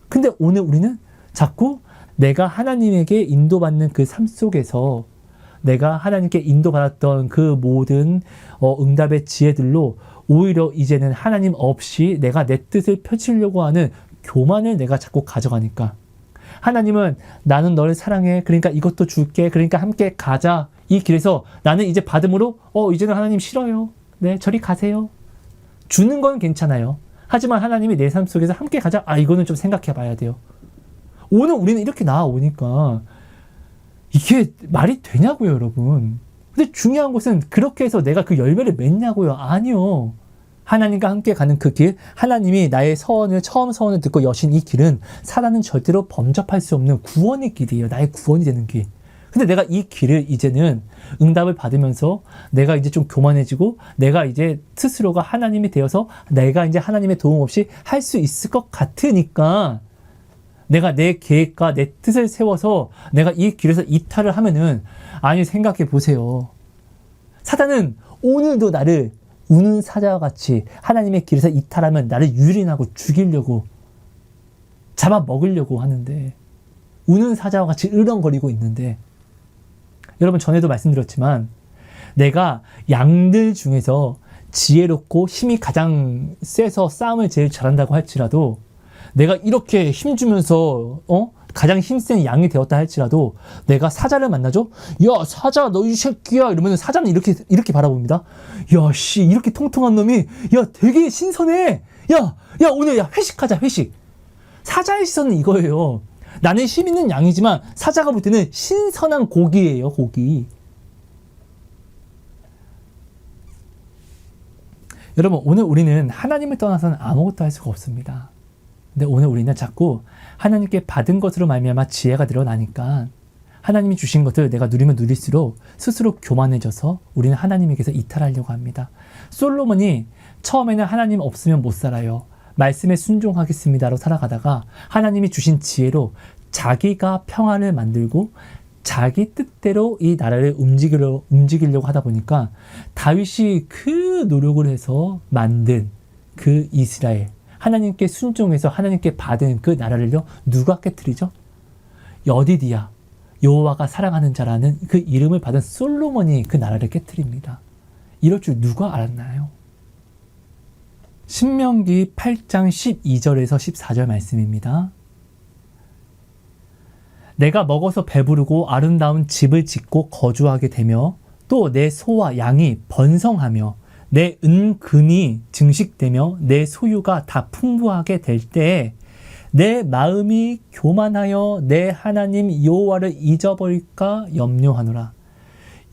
근데 오늘 우리는 자꾸 내가 하나님에게 인도받는 그 삶 속에서 내가 하나님께 인도받았던 그 모든 응답의 지혜들로 오히려 이제는 하나님 없이 내가 내 뜻을 펼치려고 하는 교만을 내가 자꾸 가져가니까, 하나님은 나는 너를 사랑해, 그러니까 이것도 줄게, 그러니까 함께 가자, 이 길에서 나는 이제 받음으로 이제는 하나님 싫어요, 네 저리 가세요, 주는 건 괜찮아요. 하지만 하나님이 내 삶 속에서 함께 가자, 이거는 좀 생각해 봐야 돼요. 오늘 우리는 이렇게 나아오니까 이게 말이 되냐고요, 여러분. 근데 중요한 것은 그렇게 해서 내가 그 열매를 맺냐고요. 아니요. 하나님과 함께 가는 그 길, 하나님이 나의 처음 서원을 듣고 여신 이 길은 사단은 절대로 범접할 수 없는 구원의 길이에요. 나의 구원이 되는 길. 근데 내가 이 길을 이제는 응답을 받으면서 내가 이제 좀 교만해지고 내가 이제 스스로가 하나님이 되어서 내가 이제 하나님의 도움 없이 할 수 있을 것 같으니까 내가 내 계획과 내 뜻을 세워서 내가 이 길에서 이탈을 하면은, 아니 생각해 보세요. 사단은 오늘도 나를 우는 사자와 같이 하나님의 길에서 이탈하면 나를 유린하고 죽이려고 잡아먹으려고 하는데, 우는 사자와 같이 으렁거리고 있는데, 여러분 전에도 말씀드렸지만 내가 양들 중에서 지혜롭고 힘이 가장 세서 싸움을 제일 잘한다고 할지라도, 내가 이렇게 힘주면서 가장 힘센 양이 되었다 할지라도 내가 사자를 만나죠? 야 사자 너 이 새끼야 이러면 사자는 이렇게 바라봅니다. 야 씨 이렇게 통통한 놈이 야 되게 신선해. 야 오늘 야 회식하자 회식. 사자의 시선은 이거예요. 나는 힘 있는 양이지만 사자가 볼 때는 신선한 고기예요, 고기. 여러분 오늘 우리는 하나님을 떠나서는 아무것도 할 수가 없습니다. 근데 오늘 우리는 자꾸 하나님께 받은 것으로 말미암아 지혜가 늘어나니까 하나님이 주신 것을 내가 누리면 누릴수록 스스로 교만해져서 우리는 하나님에게서 이탈하려고 합니다. 솔로몬이 처음에는 하나님 없으면 못 살아요, 말씀에 순종하겠습니다로 살아가다가 하나님이 주신 지혜로 자기가 평안을 만들고 자기 뜻대로 이 나라를 움직이려고 하다 보니까 다윗이 그 노력을 해서 만든 그 이스라엘, 하나님께 순종해서 하나님께 받은 그 나라를요, 누가 깨트리죠? 여디디야, 여호와가 사랑하는 자라는 그 이름을 받은 솔로몬이 그 나라를 깨트립니다. 이럴 줄 누가 알았나요? 신명기 8장 12절에서 14절 말씀입니다. 내가 먹어서 배부르고 아름다운 집을 짓고 거주하게 되며 또 내 소와 양이 번성하며 내 은금이 증식되며 내 소유가 다 풍부하게 될 때에 내 마음이 교만하여 내 하나님 여호와를 잊어버릴까 염려하노라.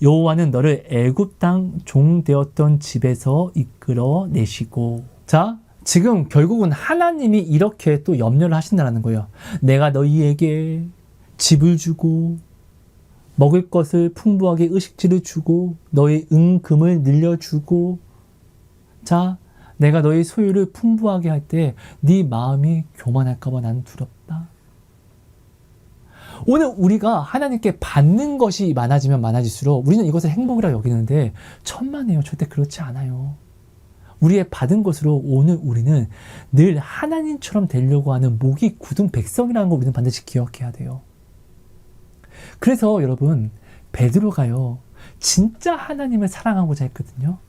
여호와는 너를 애굽 땅 종 되었던 집에서 이끌어 내시고. 자, 지금 결국은 하나님이 이렇게 또 염려를 하신다는 거예요. 내가 너희에게 집을 주고 먹을 것을 풍부하게 의식지를 주고 너의 은금을 늘려주고, 자 내가 너의 소유를 풍부하게 할 때 네 마음이 교만할까 봐 난 두렵다. 오늘 우리가 하나님께 받는 것이 많아지면 많아질수록 우리는 이것을 행복이라 여기는데 천만에요. 절대 그렇지 않아요. 우리의 받은 것으로 오늘 우리는 늘 하나님처럼 되려고 하는 목이 굳은 백성이라는 걸 우리는 반드시 기억해야 돼요. 그래서 여러분 베드로가요 진짜 하나님을 사랑하고자 했거든요.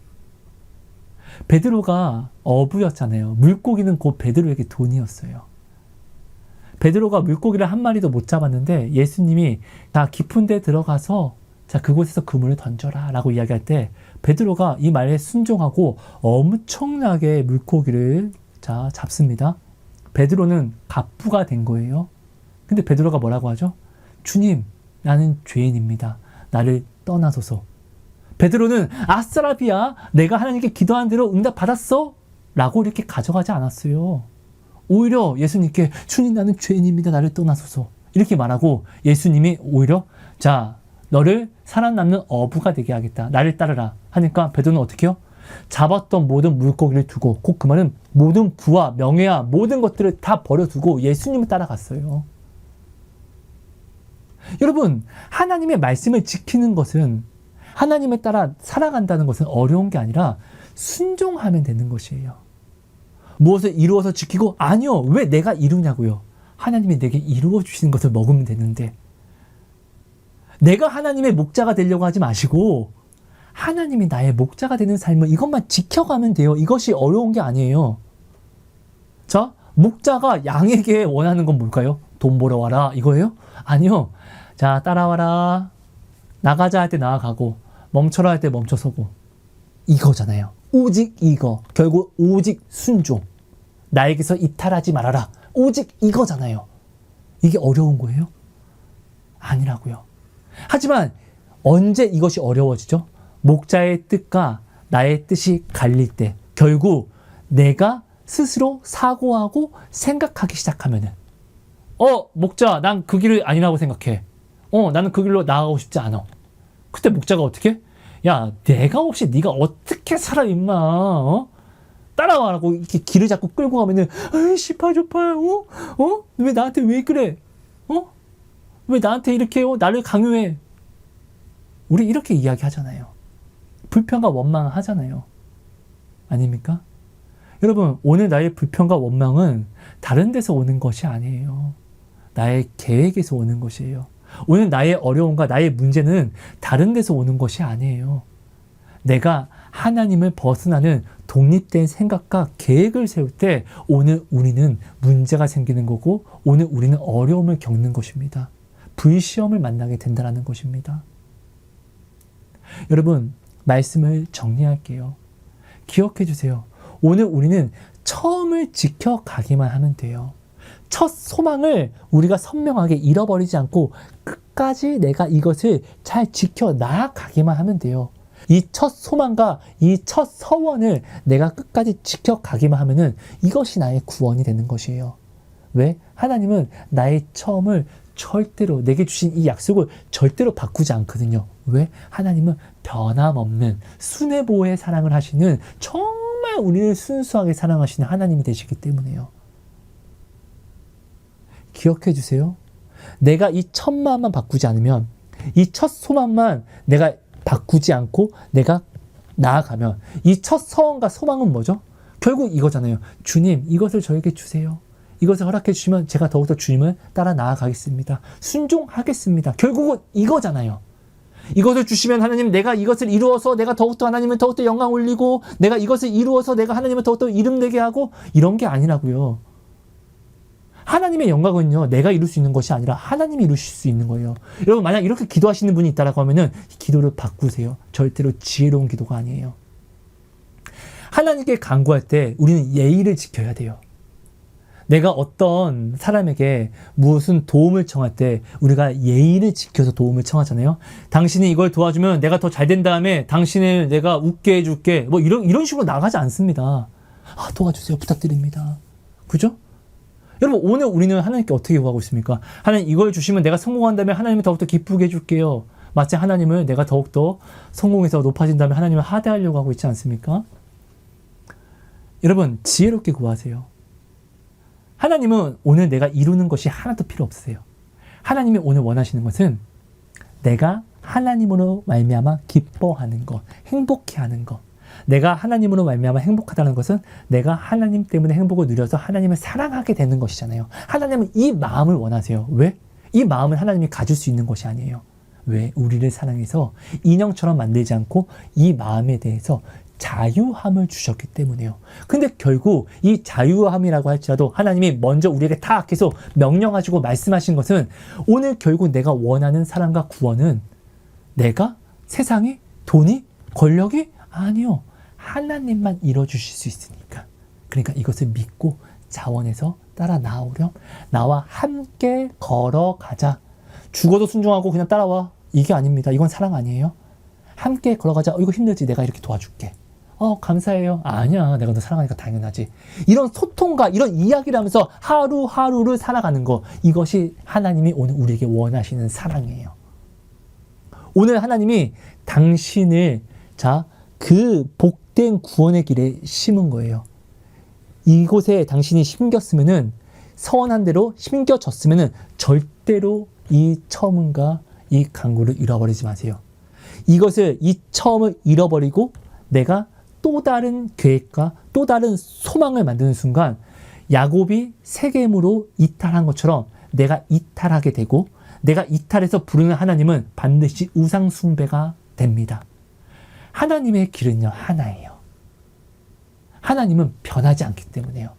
베드로가 어부였잖아요. 물고기는 곧 베드로에게 돈이었어요. 베드로가 물고기를 한 마리도 못 잡았는데 예수님이 다 깊은 데 들어가서 자 그곳에서 그물을 던져라 라고 이야기할 때 베드로가 이 말에 순종하고 엄청나게 물고기를 자 잡습니다. 베드로는 갑부가 된 거예요. 근데 베드로가 뭐라고 하죠? 주님, 나는 죄인입니다. 나를 떠나소서. 베드로는 아싸라비야, 내가 하나님께 기도한 대로 응답 받았어? 라고 이렇게 가져가지 않았어요. 오히려 예수님께 주님, 나는 죄인입니다. 나를 떠나소서. 이렇게 말하고 예수님이 오히려 자, 너를 살아남는 어부가 되게 하겠다. 나를 따르라. 하니까 베드로는 어떻게 해요? 잡았던 모든 물고기를 두고, 곧 그 말은 모든 부와 명예와 모든 것들을 다 버려두고 예수님을 따라갔어요. 여러분, 하나님의 말씀을 지키는 것은 하나님을 따라 살아간다는 것은 어려운 게 아니라 순종하면 되는 것이에요. 무엇을 이루어서 지키고? 아니요. 왜 내가 이루냐고요. 하나님이 내게 이루어 주시는 것을 먹으면 되는데, 내가 하나님의 목자가 되려고 하지 마시고 하나님이 나의 목자가 되는 삶을 이것만 지켜가면 돼요. 이것이 어려운 게 아니에요. 자, 목자가 양에게 원하는 건 뭘까요? 돈 벌어와라 이거예요? 아니요. 자, 따라와라. 나가자 할 때 나아가고 멈춰라 할 때 멈춰서고, 이거잖아요. 오직 이거. 결국 오직 순종. 나에게서 이탈하지 말아라. 오직 이거잖아요. 이게 어려운 거예요? 아니라고요. 하지만 언제 이것이 어려워지죠? 목자의 뜻과 나의 뜻이 갈릴 때, 결국 내가 스스로 사고하고 생각하기 시작하면은, 목자, 난 그 길이 아니라고 생각해. 나는 그 길로 나아가고 싶지 않아. 그때 목자가 어떻게? 야, 내가 없이 네가 어떻게 살아 임마. 따라와라고 이렇게 길을 자꾸 끌고 가면은, 에이 시파조파, 왜 나한테 왜 그래? 왜 나한테 이렇게 나를 강요해? 우리 이렇게 이야기하잖아요. 불평과 원망을 하잖아요. 아닙니까? 여러분, 오늘 나의 불평과 원망은 다른 데서 오는 것이 아니에요. 나의 계획에서 오는 것이에요. 오늘 나의 어려움과 나의 문제는 다른 데서 오는 것이 아니에요. 내가 하나님을 벗어나는 독립된 생각과 계획을 세울 때 오늘 우리는 문제가 생기는 거고, 오늘 우리는 어려움을 겪는 것입니다. 불시험을 만나게 된다는 것입니다. 여러분, 말씀을 정리할게요. 기억해 주세요. 오늘 우리는 처음을 지켜가기만 하면 돼요. 첫 소망을 우리가 선명하게 잃어버리지 않고 끝까지 내가 이것을 잘 지켜 나아가기만 하면 돼요. 이 첫 소망과 이 첫 서원을 내가 끝까지 지켜가기만 하면은 이것이 나의 구원이 되는 것이에요. 왜? 하나님은 나의 처음을 절대로, 내게 주신 이 약속을 절대로 바꾸지 않거든요. 왜? 하나님은 변함없는 순애보의 사랑을 하시는, 정말 우리를 순수하게 사랑하시는 하나님이 되시기 때문에요. 기억해 주세요. 내가 이 첫 마음만 바꾸지 않으면, 이 첫 소망만 내가 바꾸지 않고 내가 나아가면, 이 첫 서원과 소망은 뭐죠? 결국 이거잖아요. 주님, 이것을 저에게 주세요. 이것을 허락해 주시면 제가 더욱더 주님을 따라 나아가겠습니다. 순종하겠습니다. 결국은 이거잖아요. 이것을 주시면 하나님, 내가 이것을 이루어서 내가 더욱더 하나님을 더욱더 영광 올리고, 내가 이것을 이루어서 내가 하나님을 더욱더 이름내게 하고, 이런 게 아니라고요. 하나님의 영광은요, 내가 이룰 수 있는 것이 아니라 하나님이 이루실 수 있는 거예요. 여러분, 만약 이렇게 기도하시는 분이 있다라고 하면은 기도를 바꾸세요. 절대로 지혜로운 기도가 아니에요. 하나님께 간구할 때 우리는 예의를 지켜야 돼요. 내가 어떤 사람에게 무슨 도움을 청할 때 우리가 예의를 지켜서 도움을 청하잖아요. 당신이 이걸 도와주면 내가 더 잘 된 다음에 당신을 내가 웃게 해줄게. 뭐 이런 식으로 나가지 않습니다. 도와주세요. 부탁드립니다. 그죠? 여러분, 오늘 우리는 하나님께 어떻게 구하고 있습니까? 하나님, 이걸 주시면 내가 성공한다면 하나님을 더욱더 기쁘게 해줄게요. 마치 하나님을 내가 더욱더 성공해서 높아진다면 하나님을 하대하려고 하고 있지 않습니까? 여러분, 지혜롭게 구하세요. 하나님은 오늘 내가 이루는 것이 하나도 필요 없으세요. 하나님이 오늘 원하시는 것은 내가 하나님으로 말미암아 기뻐하는 것, 행복해하는 것. 내가 하나님으로 말미암아 행복하다는 것은 내가 하나님 때문에 행복을 누려서 하나님을 사랑하게 되는 것이잖아요. 하나님은 이 마음을 원하세요. 왜? 이 마음은 하나님이 가질 수 있는 것이 아니에요. 왜? 우리를 사랑해서 인형처럼 만들지 않고 이 마음에 대해서 자유함을 주셨기 때문에요. 근데 결국 이 자유함이라고 할지라도 하나님이 먼저 우리에게 다 계속 명령하시고 말씀하신 것은, 오늘 결국 내가 원하는 사랑과 구원은 내가, 세상이, 돈이, 권력이 아니요. 하나님만 이뤄주실 수 있으니까. 그러니까 이것을 믿고 자원해서 따라 나오렴. 나와 함께 걸어가자. 죽어도 순종하고 그냥 따라와. 이게 아닙니다. 이건 사랑 아니에요. 함께 걸어가자. 이거 힘들지? 내가 이렇게 도와줄게. 감사해요. 아니야, 내가 너 사랑하니까 당연하지. 이런 소통과 이런 이야기를 하면서 하루하루를 살아가는 거, 이것이 하나님이 오늘 우리에게 원하시는 사랑이에요. 오늘 하나님이 당신을 그 복된 구원의 길에 심은 거예요. 이곳에 당신이 심겼으면은, 서원한 대로 심겨졌으면은 절대로 이 처음과 이 간구를 잃어버리지 마세요. 이 처음을 잃어버리고 내가 또 다른 계획과 또 다른 소망을 만드는 순간 야곱이 세겜으로 이탈한 것처럼 내가 이탈하게 되고 내가 이탈해서 부르는 하나님은 반드시 우상 숭배가 됩니다. 하나님의 길은요, 하나예요. 하나님은 변하지 않기 때문에요.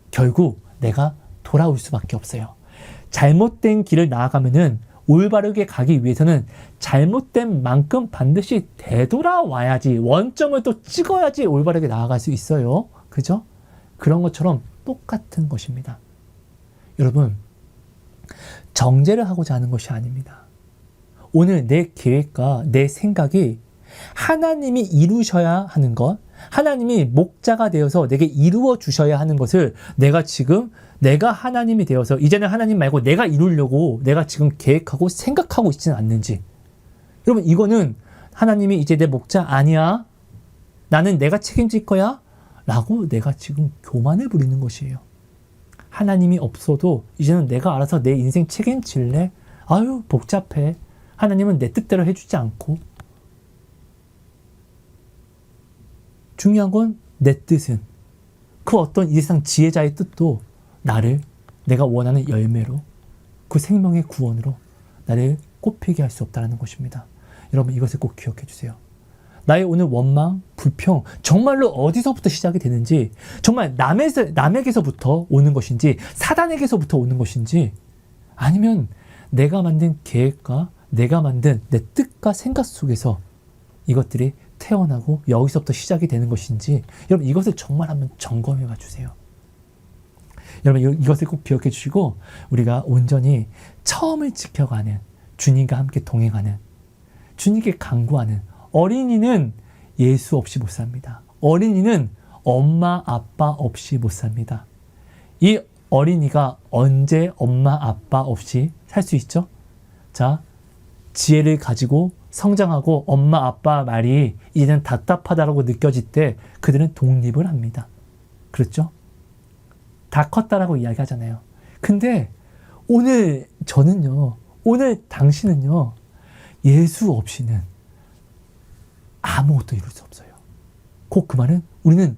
결국 내가 돌아올 수밖에 없어요. 잘못된 길을 나아가면은 올바르게 가기 위해서는 잘못된 만큼 반드시 되돌아와야지, 원점을 또 찍어야지 올바르게 나아갈 수 있어요. 그죠? 그런 것처럼 똑같은 것입니다. 여러분, 정죄를 하고자 하는 것이 아닙니다. 오늘 내 계획과 내 생각이 하나님이 이루셔야 하는 것, 하나님이 목자가 되어서 내게 이루어 주셔야 하는 것을 내가 하나님이 되어서 이제는 하나님 말고 내가 이루려고 내가 지금 계획하고 생각하고 있지는 않는지. 여러분, 이거는 하나님이 이제 내 목자 아니야, 나는 내가 책임질 거야 라고 내가 지금 교만을 부리는 것이에요. 하나님이 없어도 이제는 내가 알아서 내 인생 책임질래? 아유, 복잡해. 하나님은 내 뜻대로 해주지 않고. 중요한 건 내 뜻은, 그 어떤 이 세상 지혜자의 뜻도 나를 내가 원하는 열매로, 그 생명의 구원으로 나를 꽃피게 할 수 없다는 것입니다. 여러분, 이것을 꼭 기억해 주세요. 나의 오늘 원망, 불평, 정말로 어디서부터 시작이 되는지, 정말 남에게서부터 오는 것인지, 사단에게서부터 오는 것인지, 아니면 내가 만든 계획과 내가 만든 내 뜻과 생각 속에서 이것들이 태어나고 여기서부터 시작이 되는 것인지, 여러분, 이것을 정말 한번 점검해 봐 주세요. 여러분, 이것을 꼭 기억해 주시고, 우리가 온전히 처음을 지켜가는, 주님과 함께 동행하는, 주님께 간구하는, 어린이는 예수 없이 못 삽니다. 어린이는 엄마 아빠 없이 못 삽니다. 이 어린이가 언제 엄마 아빠 없이 살 수 있죠? 자, 지혜를 가지고 성장하고 엄마 아빠 말이 이제는 답답하다고 느껴질 때 그들은 독립을 합니다. 그렇죠? 다 컸다라고 이야기하잖아요. 근데 오늘 저는요, 오늘 당신은요, 예수 없이는 아무것도 이룰 수 없어요. 곧 그 말은 우리는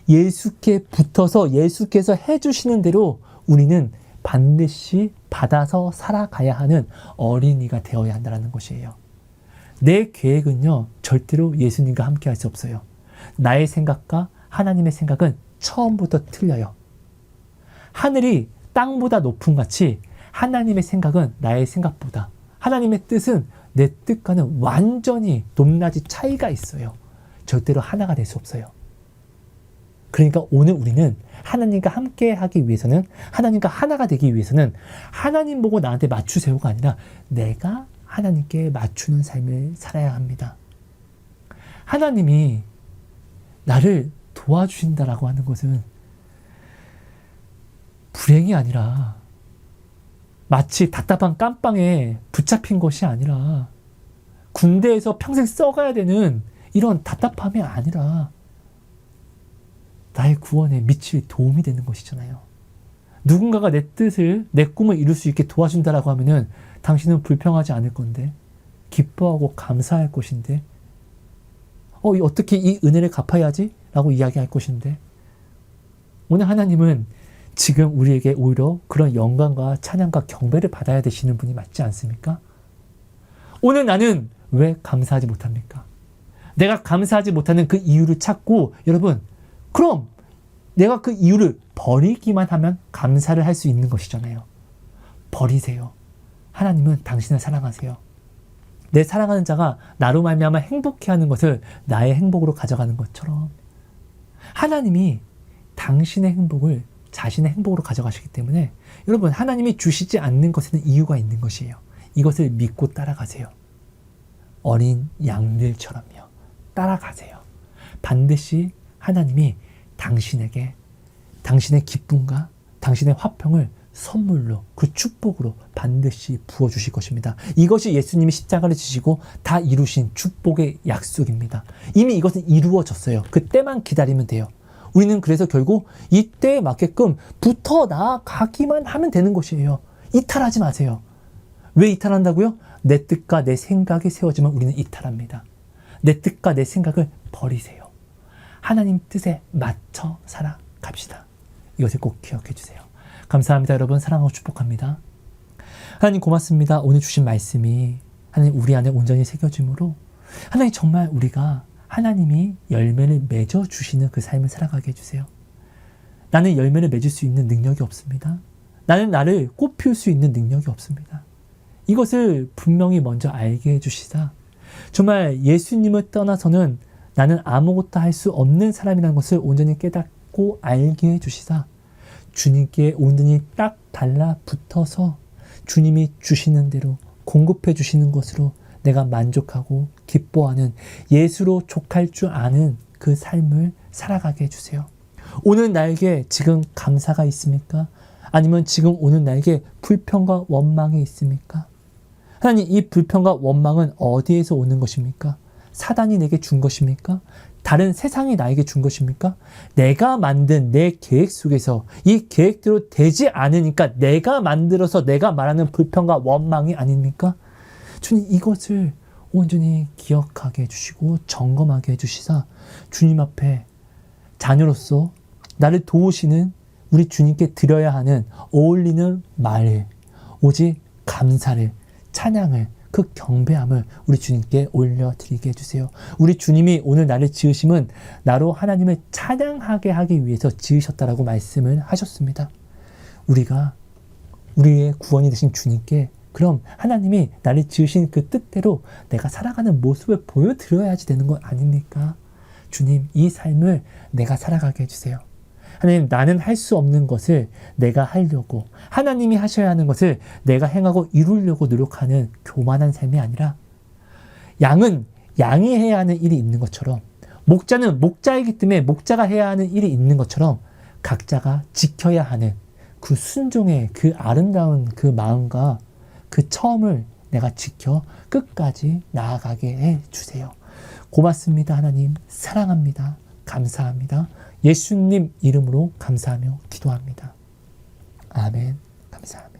예수께 붙어서 예수께서 해주시는 대로 우리는 반드시 받아서 살아가야 하는 어린이가 되어야 한다는 것이에요. 내 계획은요, 절대로 예수님과 함께 할 수 없어요. 나의 생각과 하나님의 생각은 처음부터 틀려요. 하늘이 땅보다 높은 같이 하나님의 생각은 나의 생각보다, 하나님의 뜻은 내 뜻과는 완전히 높낮이 차이가 있어요. 절대로 하나가 될 수 없어요. 그러니까 오늘 우리는 하나님과 함께 하기 위해서는, 하나님과 하나가 되기 위해서는 하나님 보고 나한테 맞추세요가 아니라 내가 하나님께 맞추는 삶을 살아야 합니다. 하나님이 나를 도와주신다라고 하는 것은 불행이 아니라 마치 답답한 깜빵에 붙잡힌 것이 아니라 군대에서 평생 썩어야 되는 이런 답답함이 아니라 나의 구원에 미칠 도움이 되는 것이잖아요. 누군가가 내 뜻을, 내 꿈을 이룰 수 있게 도와준다라고 하면은 당신은 불평하지 않을 건데, 기뻐하고 감사할 것인데, 어떻게 이 은혜를 갚아야지? 라고 이야기할 것인데, 오늘 하나님은 지금 우리에게 오히려 그런 영광과 찬양과 경배를 받아야 되시는 분이 맞지 않습니까? 오늘 나는 왜 감사하지 못합니까? 내가 감사하지 못하는 그 이유를 찾고, 여러분, 그럼 내가 그 이유를 버리기만 하면 감사를 할 수 있는 것이잖아요. 버리세요. 하나님은 당신을 사랑하세요. 내 사랑하는 자가 나로 말미암아 행복해하는 것을 나의 행복으로 가져가는 것처럼 하나님이 당신의 행복을 자신의 행복으로 가져가시기 때문에, 여러분, 하나님이 주시지 않는 것에는 이유가 있는 것이에요. 이것을 믿고 따라가세요. 어린 양들처럼요. 따라가세요. 반드시 하나님이 당신에게 당신의 기쁨과 당신의 화평을 선물로, 그 축복으로 반드시 부어주실 것입니다. 이것이 예수님이 십자가를 지시고 다 이루신 축복의 약속입니다. 이미 이것은 이루어졌어요. 그때만 기다리면 돼요. 우리는 그래서 결국 이때에 맞게끔 붙어 나아가기만 하면 되는 것이에요. 이탈하지 마세요. 왜 이탈한다고요? 내 뜻과 내 생각이 세워지면 우리는 이탈합니다. 내 뜻과 내 생각을 버리세요. 하나님 뜻에 맞춰 살아갑시다. 이것을 꼭 기억해 주세요. 감사합니다. 여러분 사랑하고 축복합니다. 하나님 고맙습니다. 오늘 주신 말씀이 하나님 우리 안에 온전히 새겨짐으로 하나님 정말 우리가 하나님이 열매를 맺어주시는 그 삶을 살아가게 해주세요. 나는 열매를 맺을 수 있는 능력이 없습니다. 나는 나를 꽃피울 수 있는 능력이 없습니다. 이것을 분명히 먼저 알게 해주시다. 정말 예수님을 떠나서는 나는 아무것도 할 수 없는 사람이라는 것을 온전히 깨닫고 알게 해주시다. 주님께 온전히 딱 달라붙어서 주님이 주시는 대로 공급해 주시는 것으로 내가 만족하고 기뻐하는 예수로 족할 줄 아는 그 삶을 살아가게 해주세요. 오늘 나에게 지금 감사가 있습니까? 아니면 지금 오늘 나에게 불평과 원망이 있습니까? 하나님, 이 불평과 원망은 어디에서 오는 것입니까? 사단이 내게 준 것입니까? 다른 세상이 나에게 준 것입니까? 내가 만든 내 계획 속에서 이 계획대로 되지 않으니까 내가 만들어서 내가 말하는 불평과 원망이 아닙니까? 주님, 이것을 온전히 기억하게 해주시고 점검하게 해주시사 주님 앞에 자녀로서 나를 도우시는 우리 주님께 드려야 하는 어울리는 말을, 오직 감사를, 찬양을, 그 경배함을 우리 주님께 올려드리게 해주세요. 우리 주님이 오늘 나를 지으심은 나로 하나님을 찬양하게 하기 위해서 지으셨다라고 말씀을 하셨습니다. 우리가 우리의 구원이 되신 주님께 그럼 하나님이 나를 지으신 그 뜻대로 내가 살아가는 모습을 보여드려야지 되는 것 아닙니까? 주님, 이 삶을 내가 살아가게 해주세요. 하나님, 나는 할 수 없는 것을 내가 하려고, 하나님이 하셔야 하는 것을 내가 행하고 이루려고 노력하는 교만한 삶이 아니라, 양은 양이 해야 하는 일이 있는 것처럼, 목자는 목자이기 때문에 목자가 해야 하는 일이 있는 것처럼 각자가 지켜야 하는 그 순종의 그 아름다운 그 마음과 그 처음을 내가 지켜 끝까지 나아가게 해주세요. 고맙습니다. 하나님, 사랑합니다. 감사합니다. 예수님 이름으로 감사하며 기도합니다. 아멘. 감사합니다.